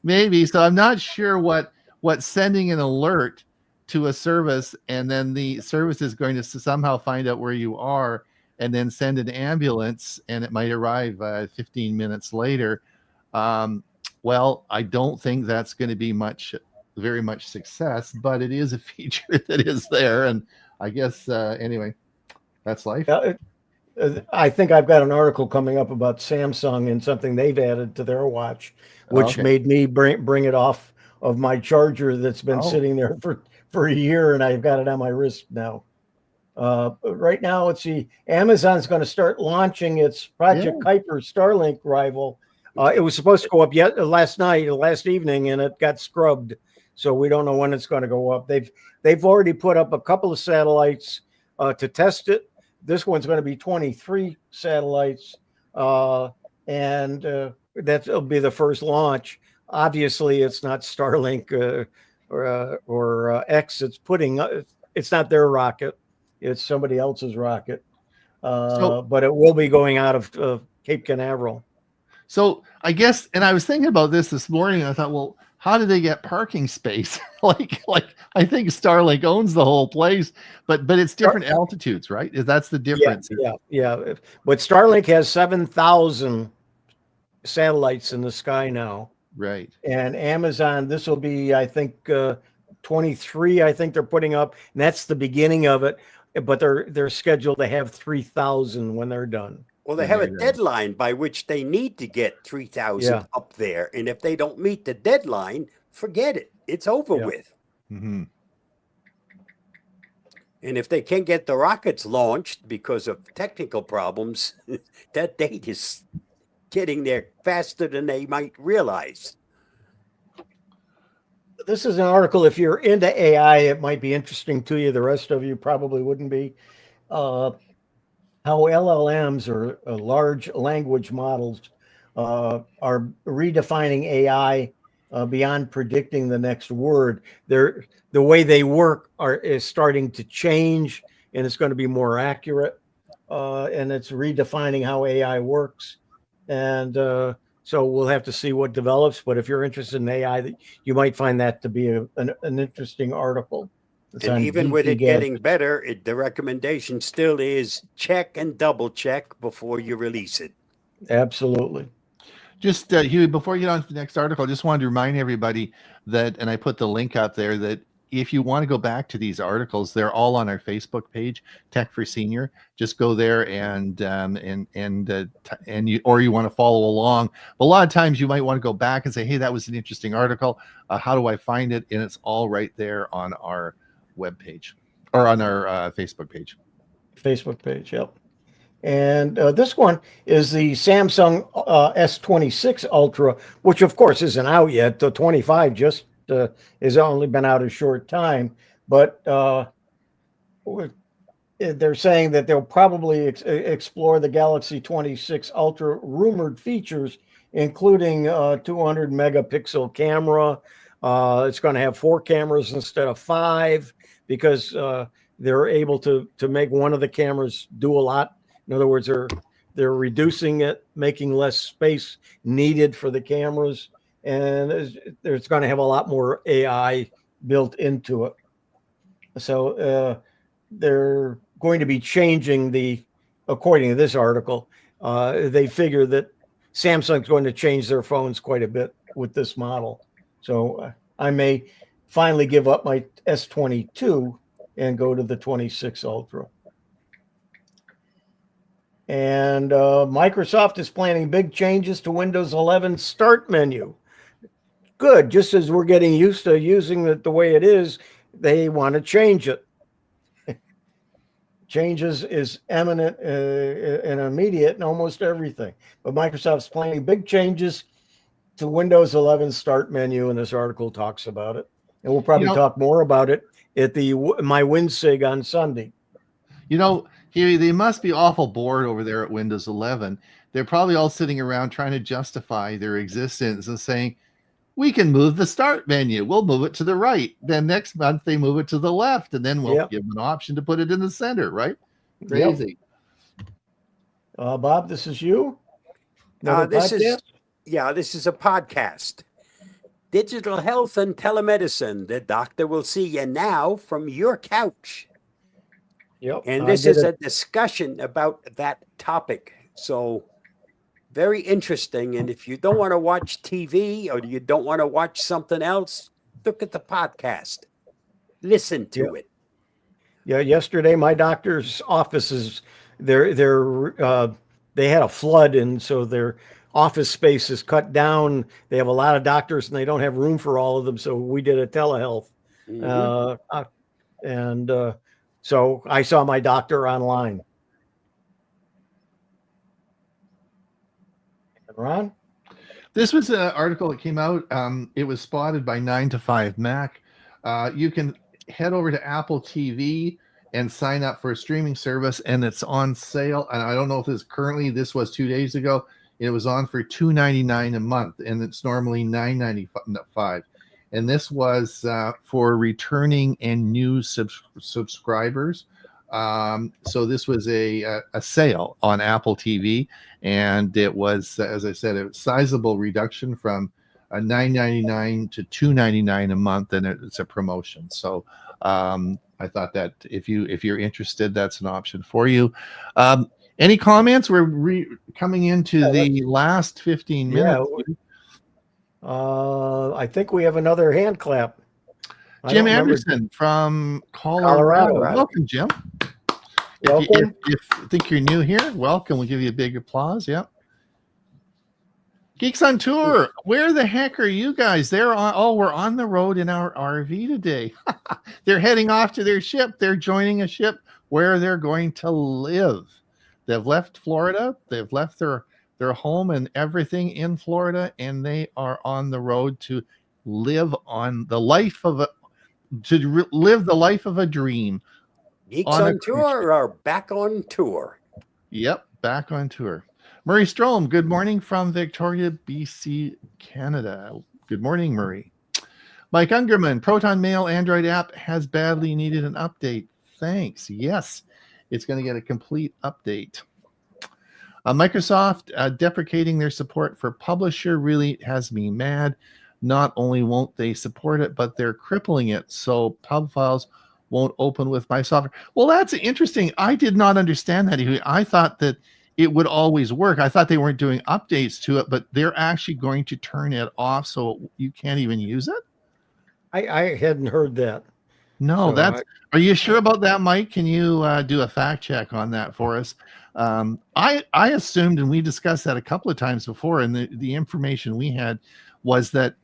[SPEAKER 2] maybe. So I'm not sure what sending an alert to a service and then the service is going to somehow find out where you are and then send an ambulance and it might arrive 15 minutes later. Well, I don't think that's going to be very much success, but it is a feature that is there. And I guess, anyway, that's life.
[SPEAKER 3] I think I've got an article coming up about Samsung and something they've added to their watch, which made me bring it off of my charger that's been sitting there for a year, and I've got it on my wrist now. Right now, let's see, Amazon's going to start launching its Project Kuiper Starlink rival. It was supposed to go up last evening, and it got scrubbed. So we don't know when it's going to go up. They've already put up a couple of satellites to test it. This one's going to be 23 satellites, and that'll be the first launch. Obviously, it's not Starlink or X. It's not their rocket. It's somebody else's rocket. But it will be going out of Cape Canaveral.
[SPEAKER 2] So I guess, and I was thinking about this morning. I thought, well, how do they get parking space? like I think Starlink owns the whole place, but it's different altitudes, right? That's the difference.
[SPEAKER 3] Yeah. But Starlink has 7,000 satellites in the sky now.
[SPEAKER 2] Right.
[SPEAKER 3] And Amazon, this will be, I think, 23. I think they're putting up, and that's the beginning of it. But they're scheduled to have 3,000 when they're done.
[SPEAKER 1] Well, they have a deadline by which they need to get 3,000 up there. And if they don't meet the deadline, forget it. It's over with.
[SPEAKER 2] Mm-hmm.
[SPEAKER 1] And if they can't get the rockets launched because of technical problems, that date is getting there faster than they might realize.
[SPEAKER 3] This is an article. If you're into AI, it might be interesting to you. The rest of you probably wouldn't be. How LLMs or large language models are redefining AI beyond predicting the next word. The way they work is starting to change, and it's going to be more accurate. And it's redefining how AI works. And so we'll have to see what develops. But if you're interested in AI, you might find that to be an interesting article.
[SPEAKER 1] And even with it getting better, the recommendation still is check and double check before you release it.
[SPEAKER 3] Absolutely.
[SPEAKER 2] Just Hewie, before you get on to the next article, I just wanted to remind everybody that, and I put the link up there, that if you want to go back to these articles, they're all on our Facebook page, Tech for Senior. Just go there and you want to follow along. But a lot of times you might want to go back and say, hey, that was an interesting article. How do I find it? And it's all right there on our web page or on our Facebook page.
[SPEAKER 3] Yep. And this one is the Samsung S26 Ultra, which of course isn't out yet. The 25 just has only been out a short time, but they're saying that they'll probably explore the Galaxy 26 Ultra rumored features, including 200 megapixel camera. It's going to have 4 cameras instead of 5 because they're able to make one of the cameras do a lot. In other words, they're reducing it, making less space needed for the cameras, and there's going to have a lot more AI built into it. So they're going to be changing according to this article, they figure that Samsung's going to change their phones quite a bit with this model. So I may finally give up my S22 and go to the 26 Ultra. And Microsoft is planning big changes to Windows 11 start menu. Good. Just as we're getting used to using it the way it is, they want to change it. Changes is imminent and immediate in almost everything. But Microsoft's planning big changes to Windows 11 start menu, and this article talks about it. And we'll probably talk more about it at my WinSig on Sunday.
[SPEAKER 2] Huey, they must be awful bored over there at Windows 11. They're probably all sitting around trying to justify their existence and saying, we can move the start menu. We'll move it to the right. Then next month they move it to the left, and then we'll give them an option to put it in the center, right? Crazy.
[SPEAKER 3] Bob, this is you?
[SPEAKER 1] This is a podcast. Digital health and telemedicine. The doctor will see you now from your couch.
[SPEAKER 3] Yep.
[SPEAKER 1] And this is a discussion about that topic. So very interesting. And if you don't want to watch TV or you don't want to watch something else, look at the podcast. Listen to it.
[SPEAKER 3] Yeah. Yesterday, my doctor's offices, they had a flood, and so their office space is cut down. They have a lot of doctors, and they don't have room for all of them. So we did a telehealth, so I saw my doctor online. Ron?
[SPEAKER 2] This was an article that came out. It was spotted by 9 to 5 Mac. You can head over to Apple TV and sign up for a streaming service, and it's on sale. And I don't know if this was 2 days ago. It was on for $2.99 a month, and it's normally $9.95. And this was for returning and new subscribers. So this was a sale on Apple TV, and it was, as I said, a sizable reduction from $9.99 to $2.99 a month, and it's a promotion. So I thought that if you're interested, that's an option for you. Any comments? We're coming into the last 15 minutes.
[SPEAKER 3] I think we have another hand clap.
[SPEAKER 2] Jim Anderson from Colorado. Welcome, Jim.
[SPEAKER 3] Welcome.
[SPEAKER 2] If you think you're new here, welcome. We'll give you a big applause. Yeah. Geeks on Tour. Where the heck are you guys? We're on the road in our RV today. They're heading off to their ship. They're joining a ship where they're going to live. They've left Florida. They've left their home and everything in Florida, and they are on the road to live the life of a dream.
[SPEAKER 1] Geeks on Tour are back on tour.
[SPEAKER 2] Yep, back on tour. Murray Strom, good morning from Victoria, BC, Canada. Good morning, Murray. Mike Ungerman, Proton Mail Android app has badly needed an update. Thanks. Yes, it's going to get a complete update. Microsoft deprecating their support for Publisher really has me mad. Not only won't they support it, but they're crippling it so pub files won't open with my software. Well, that's interesting. I did not understand that. I thought that it would always work. I thought they weren't doing updates to it, but they're actually going to turn it off so you can't even use it?
[SPEAKER 3] I hadn't heard that.
[SPEAKER 2] No, are you sure about that, Mike? Can you do a fact check on that for us? I assumed, and we discussed that a couple of times before, and the information we had was that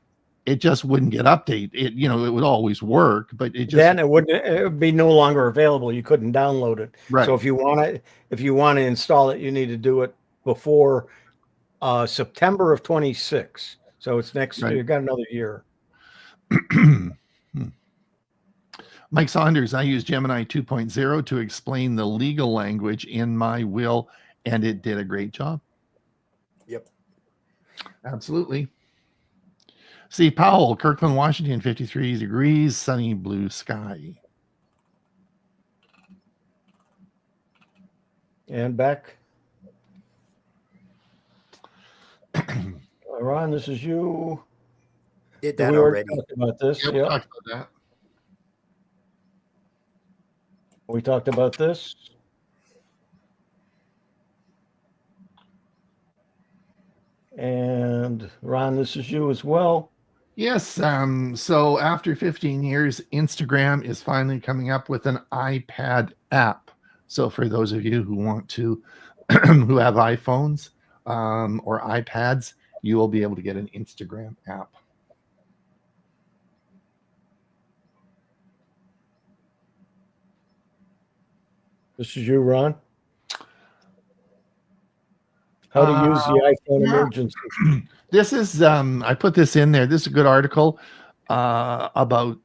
[SPEAKER 2] it just wouldn't get updated. It would always work, but it
[SPEAKER 3] would be no longer available. You couldn't download it.
[SPEAKER 2] Right.
[SPEAKER 3] So if you want to install it, you need to do it before September of 26. So it's next year. You've got another year.
[SPEAKER 2] Mike Saunders, I use Gemini 2.0 to explain the legal language in my will, and it did a great job.
[SPEAKER 1] Yep.
[SPEAKER 2] Absolutely. Steve Powell, Kirkland, Washington, 53 degrees, sunny blue sky.
[SPEAKER 3] And back Ron, this is you.
[SPEAKER 1] Did
[SPEAKER 3] We
[SPEAKER 1] that
[SPEAKER 3] already
[SPEAKER 1] already.
[SPEAKER 3] talked about this.
[SPEAKER 2] Yeah, we
[SPEAKER 3] Yep.
[SPEAKER 2] talked about that.
[SPEAKER 3] We talked about this. And Ron, this is you as well.
[SPEAKER 2] Yes. So after 15 years, Instagram is finally coming up with an iPad app. So for those of you who want to, who have iPhones or iPads, you will be able to get an Instagram app.
[SPEAKER 3] This is you, Ron. How to use the iPhone
[SPEAKER 2] yeah.
[SPEAKER 3] emergency.
[SPEAKER 2] This is I put this in there. This is a good article about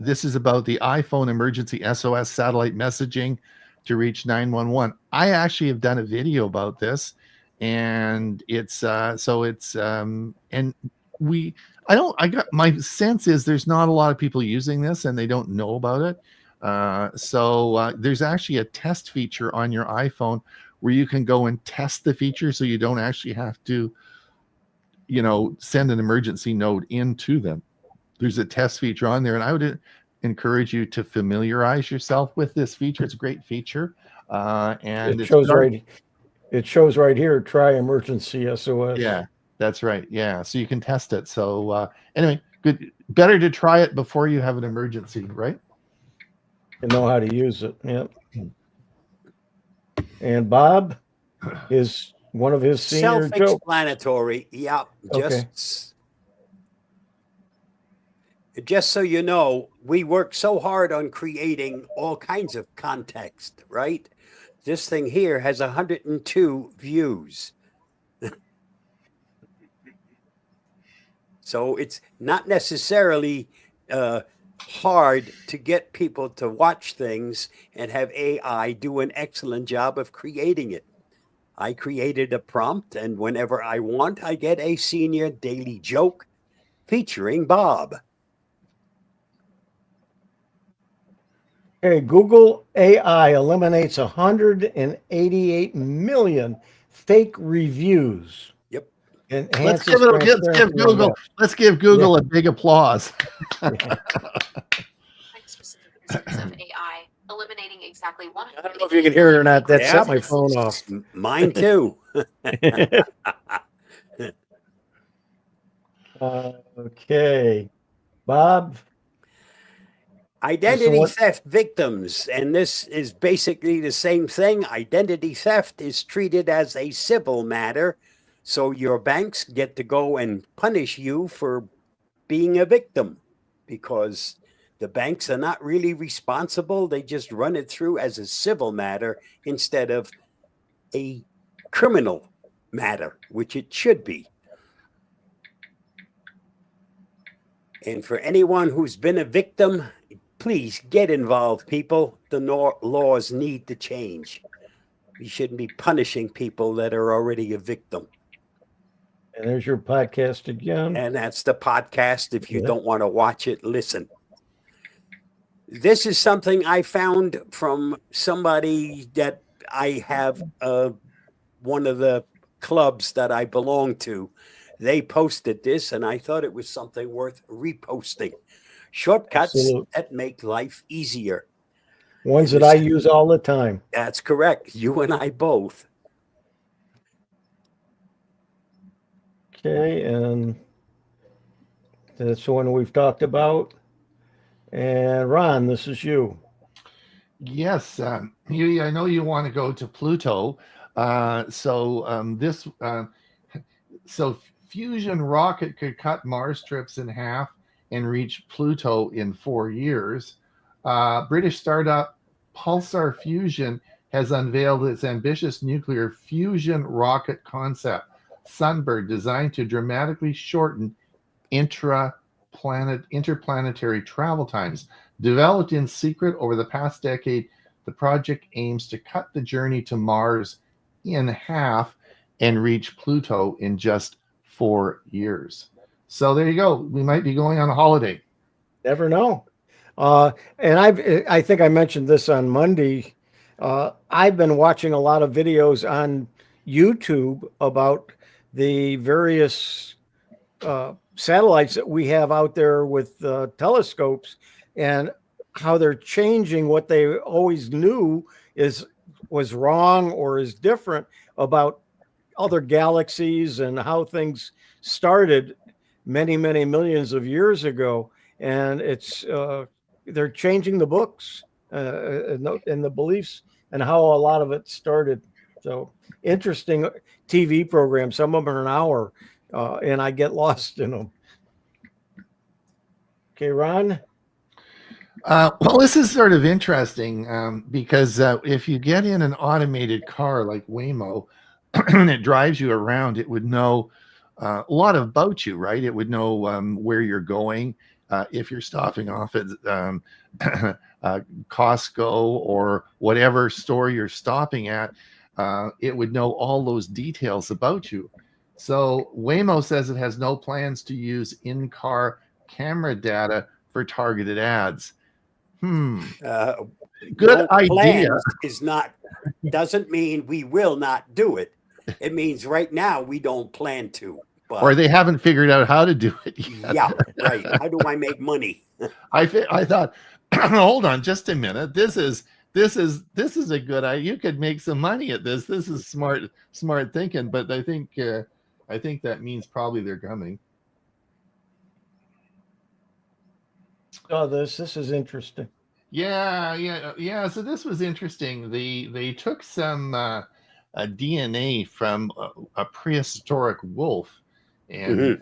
[SPEAKER 2] this is about the iPhone emergency SOS satellite messaging to reach 911. I actually have done a video about this, and it's and we I got my sense is there's not a lot of people using this and they don't know about it. So there's actually a test feature on your iPhone where you can go and test the feature, so you don't actually have to, send an emergency node into them. There's a test feature on there, and I would encourage you to familiarize yourself with this feature. It's a great feature, and
[SPEAKER 3] It shows right here. Try emergency SOS.
[SPEAKER 2] Yeah, that's right. Yeah, so you can test it. So anyway, good. Better to try it before you have an emergency, right?
[SPEAKER 3] You know how to use it. Yep. And Bob is one of his senior jokes.
[SPEAKER 1] Self-explanatory. Yeah. Just so you know, we work so hard on creating all kinds of context, right? This thing here has 102 views. So it's not necessarily hard to get people to watch things and have AI do an excellent job of creating it. I created a prompt, and whenever I want, I get a senior daily joke featuring Bob.
[SPEAKER 3] Okay, Google AI eliminates 188 million fake reviews.
[SPEAKER 1] Yep.
[SPEAKER 2] Let's give Google a big applause.
[SPEAKER 6] Specific of AI, eliminating exactly one.
[SPEAKER 3] I don't know if you can hear it or not. That set my phone off.
[SPEAKER 1] Mine too.
[SPEAKER 3] Okay, Bob.
[SPEAKER 1] Identity theft victims, and this is basically the same thing. Identity theft is treated as a civil matter, so your banks get to go and punish you for being a victim, because the banks are not really responsible. They just run it through as a civil matter instead of a criminal matter, which it should be. And for anyone who's been a victim, please get involved, people. The laws need to change. We shouldn't be punishing people that are already a victim.
[SPEAKER 3] And there's your podcast again.
[SPEAKER 1] And that's the podcast. If you don't want to watch it, listen. This is something I found from somebody that I have, one of the clubs that I belong to. They posted this, and I thought it was something worth reposting. Shortcuts that make life easier.
[SPEAKER 3] Ones that I use all the time.
[SPEAKER 1] That's correct. You and I both.
[SPEAKER 3] Okay, and that's the one we've talked about. And Ron, this is you.
[SPEAKER 2] Yes, Hewie, I know you want to go to Pluto. So Fusion rocket could cut Mars trips in half and reach Pluto in 4 years. British startup Pulsar Fusion has unveiled its ambitious nuclear fusion rocket concept, Sunbird, designed to dramatically shorten interplanetary travel times. Developed in secret over the past decade, the project aims to cut the journey to Mars in half and reach Pluto in just 4 years. So there you go. We might be going on a holiday.
[SPEAKER 3] Never know. And I think I mentioned this on Monday. I've been watching a lot of videos on YouTube about the various satellites that we have out there with telescopes, and how they're changing what they always knew was wrong or is different about other galaxies and how things started many, many millions of years ago. And it's they're changing the books and the beliefs and how a lot of it started. So interesting TV programs. Some of them are an hour, and I get lost in them. Okay, Ron.
[SPEAKER 2] Well, this is sort of interesting because if you get in an automated car like Waymo and it drives you around, it would know a lot about you, right? It would know where you're going. If you're stopping off at Costco or whatever store you're stopping at, it would know all those details about you. So Waymo says it has no plans to use in-car camera data for targeted ads. Good
[SPEAKER 1] No
[SPEAKER 2] idea.
[SPEAKER 1] plans doesn't mean we will not do it. It means right now we don't plan to. But
[SPEAKER 2] Or they haven't figured out how to do it yet.
[SPEAKER 1] yeah, right. How do I make money?
[SPEAKER 2] I thought, hold on just a minute. This is a good idea. You could make some money at this. This is smart thinking. But I think that means probably they're coming.
[SPEAKER 3] Oh, this is interesting.
[SPEAKER 2] Yeah. So this was interesting. They took some DNA from a prehistoric wolf and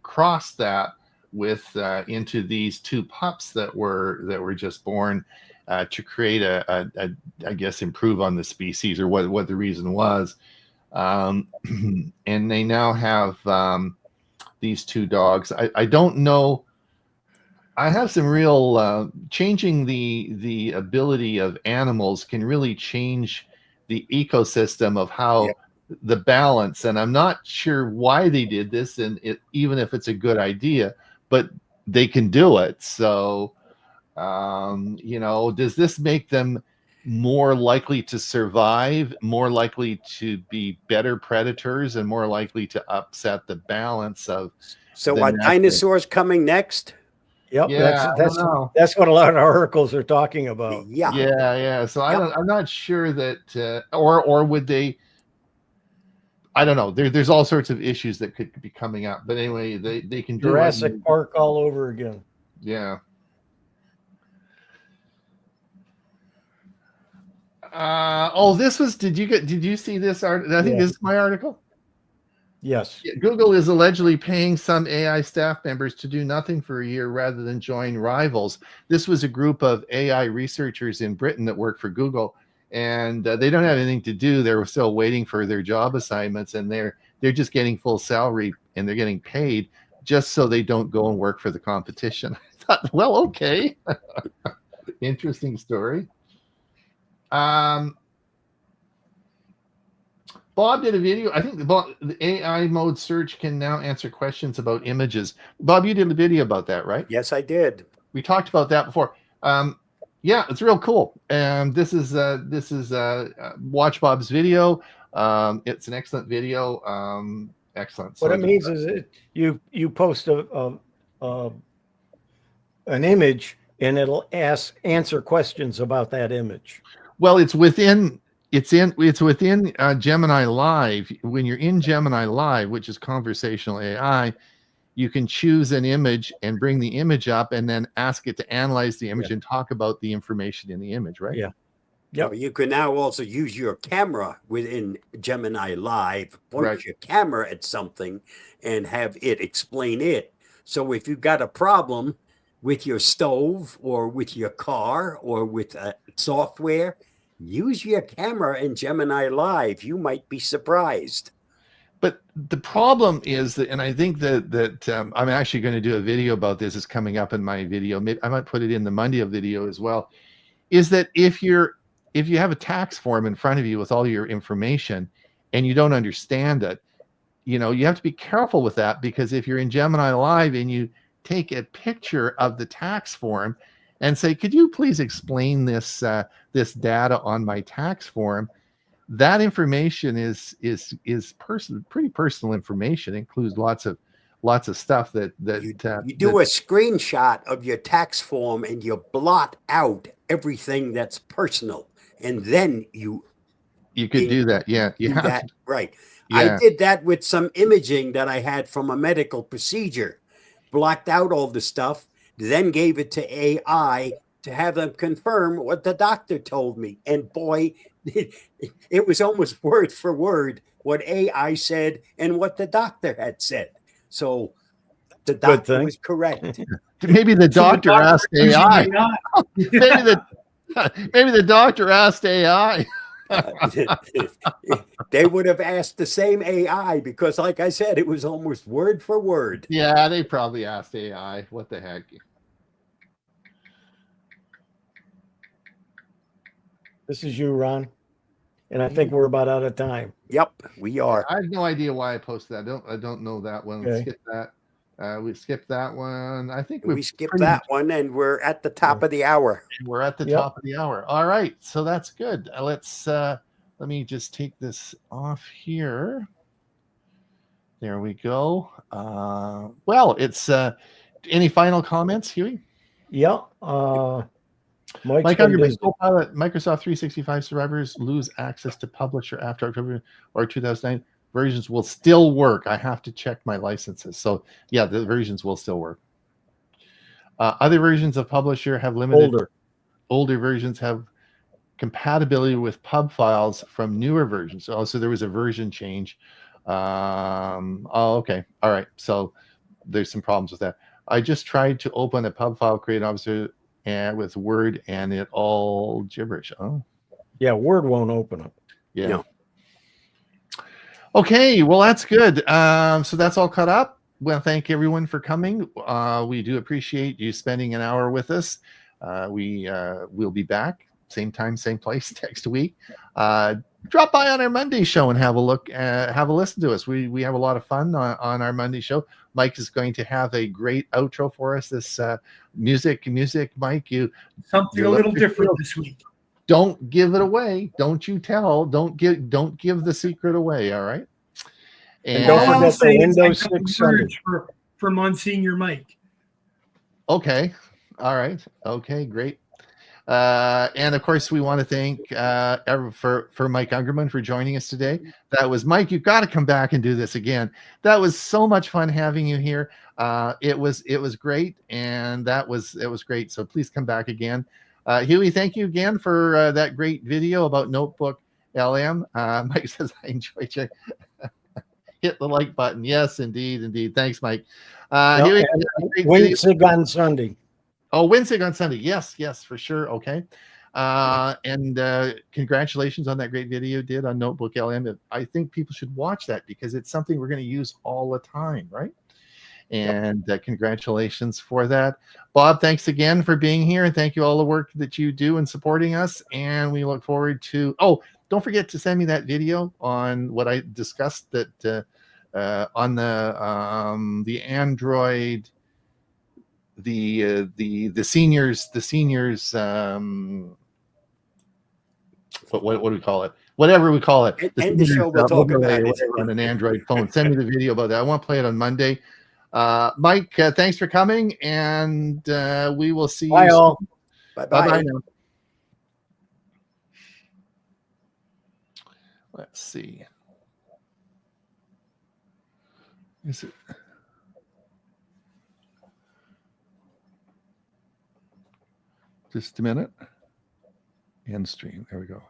[SPEAKER 2] crossed that with into these two pups that were just born to create a I guess improve on the species, or what the reason was. And they now have these two dogs. I don't know. I have some real changing the ability of animals can really change the ecosystem of how the balance. And I'm not sure why they did this, and even if it's a good idea, but they can do it. So, does this make them more likely to survive, more likely to be better predators, and more likely to upset the balance of?
[SPEAKER 1] So are dinosaurs coming next?
[SPEAKER 3] Yep,
[SPEAKER 2] Yeah,
[SPEAKER 3] that's what a lot of articles are talking about.
[SPEAKER 2] Yeah. So I'm not sure that, or would they? I don't know. There's all sorts of issues that could be coming up. But anyway, they can do
[SPEAKER 3] Jurassic Park all over again.
[SPEAKER 2] Yeah. This was. Did you see this article? I think this is my article.
[SPEAKER 3] Yes.
[SPEAKER 2] Google is allegedly paying some AI staff members to do nothing for a year rather than join rivals. This was a group of AI researchers in Britain that work for Google, and they don't have anything to do. They're still waiting for their job assignments, and they're just getting full salary, and they're getting paid just so they don't go and work for the competition. I thought, well, okay. Interesting story. Bob did a video. I think the AI mode search can now answer questions about images. Bob, you did a video about that, right?
[SPEAKER 1] Yes, I did.
[SPEAKER 2] We talked about that before. Yeah, it's real cool. This is watch Bob's video. It's an excellent video. Excellent.
[SPEAKER 3] What it means is you post an image, and it'll answer questions about that image.
[SPEAKER 2] Well, it's within Gemini Live. When you're in Gemini Live, which is conversational AI, you can choose an image and bring the image up and then ask it to analyze the image and talk about the information in the image, right?
[SPEAKER 3] Yeah.
[SPEAKER 1] Yep. You can now also use your camera within Gemini Live, point your camera at something and have it explain it. So if you've got a problem with your stove or with your car or with software, use your camera in Gemini Live. You might be surprised.
[SPEAKER 2] But the problem is that, and I think that I'm actually going to do a video about this. It's coming up in my video. Maybe I might put it in the Monday video as well. Is that if you have a tax form in front of you with all your information and you don't understand it, you have to be careful with that, because if you're in Gemini Live and you take a picture of the tax form and say, could you please explain this data on my tax form? that information is pretty personal information. It includes lots of stuff that
[SPEAKER 1] You do a screenshot of your tax form and you blot out everything that's personal, and then you
[SPEAKER 2] could do that. Yeah, you
[SPEAKER 1] do
[SPEAKER 2] have
[SPEAKER 1] that.
[SPEAKER 2] to.
[SPEAKER 1] Right.
[SPEAKER 2] Yeah.
[SPEAKER 1] I did that with some imaging that I had from a medical procedure, blocked out all the stuff, then gave it to AI to have them confirm what the doctor told me. And boy, it was almost word for word what AI said and what the doctor had said. So the doctor
[SPEAKER 3] thing.
[SPEAKER 1] was correct.
[SPEAKER 2] Maybe the
[SPEAKER 5] So the
[SPEAKER 2] doctor
[SPEAKER 5] doctor
[SPEAKER 2] asked
[SPEAKER 5] using
[SPEAKER 2] AI.
[SPEAKER 5] AI.
[SPEAKER 2] Maybe the doctor asked AI.
[SPEAKER 1] They would have asked the same AI because, like I said, it was almost word for word.
[SPEAKER 2] Yeah, they probably asked AI. What the heck?
[SPEAKER 3] This is you, Ron. And I think we're about out of time.
[SPEAKER 1] Yep, we are.
[SPEAKER 2] I have no idea why I posted that. I don't know that one.
[SPEAKER 3] Okay.
[SPEAKER 2] Skip that. We skipped that one. I think
[SPEAKER 1] We skipped that one, and we're at the top of the hour.
[SPEAKER 2] We're at the
[SPEAKER 3] Yep.
[SPEAKER 2] top of the hour. All right, so that's good. Let me just take this off here. There we go. Well, it's any final comments, Hewie?
[SPEAKER 3] Yeah.
[SPEAKER 2] Mike Ungerman, Copilot, Microsoft 365 survivors lose access to Publisher after October or 2009. Versions will still work. I have to check my licenses. So yeah, the versions will still work. Other versions of Publisher have limited. Older versions have compatibility with pub files from newer versions. So there was a version change. Okay. All right. So there's some problems with that. I just tried to open a pub file, create an officer with Word, and it all gibberish. Oh,
[SPEAKER 3] yeah, Word won't open it.
[SPEAKER 2] yeah.
[SPEAKER 1] No.
[SPEAKER 2] Okay, well, that's good. So that's all caught up. Well, thank everyone for coming. We do appreciate you spending an hour with us. We'll be back, same time, same place next week. Drop by on our Monday show and have a look, have a listen to us. We have a lot of fun on our Monday show. Mike is going to have a great outro for us. This music, Mike.
[SPEAKER 5] Something a little different this week.
[SPEAKER 2] Don't give it away. Don't you tell. Don't give the secret away. All right.
[SPEAKER 3] And don't
[SPEAKER 5] All I'll
[SPEAKER 3] forget
[SPEAKER 5] say
[SPEAKER 3] the
[SPEAKER 5] is I
[SPEAKER 3] Windows
[SPEAKER 5] got
[SPEAKER 3] 6 Sunday.
[SPEAKER 5] words for Monsignor Mike.
[SPEAKER 2] Okay. All right. Okay. Great. And of course, we want to thank for Mike Ungerman for joining us today. That was Mike. You've got to come back and do this again. That was so much fun having you here. It was great, and it was great. So please come back again. Hewie, thank you again for that great video about Notebook LM. Mike says I enjoyed you. Hit the like button. Yes, indeed. Thanks, Mike. Hewie,
[SPEAKER 3] Winsig on Sunday.
[SPEAKER 2] Oh, Winsig on Sunday. Yes, for sure. Okay. And congratulations on that great video you did on Notebook LM. I think people should watch that because it's something we're going to use all the time, right? And congratulations for that. Bob, thanks again for being here. And thank you all the work that you do in supporting us. And we look forward to, don't forget to send me that video on what I discussed that on the Android, the seniors what do we call it? Whatever we call it.
[SPEAKER 1] And the show we'll talk about it.
[SPEAKER 2] On an Android phone. Send me the video about that. I want to play it on Monday. Mike, thanks for coming, and we will see you.
[SPEAKER 3] Bye all.
[SPEAKER 1] Bye-bye.
[SPEAKER 2] Now. Let's see. Is it? Just a minute. End stream. There we go.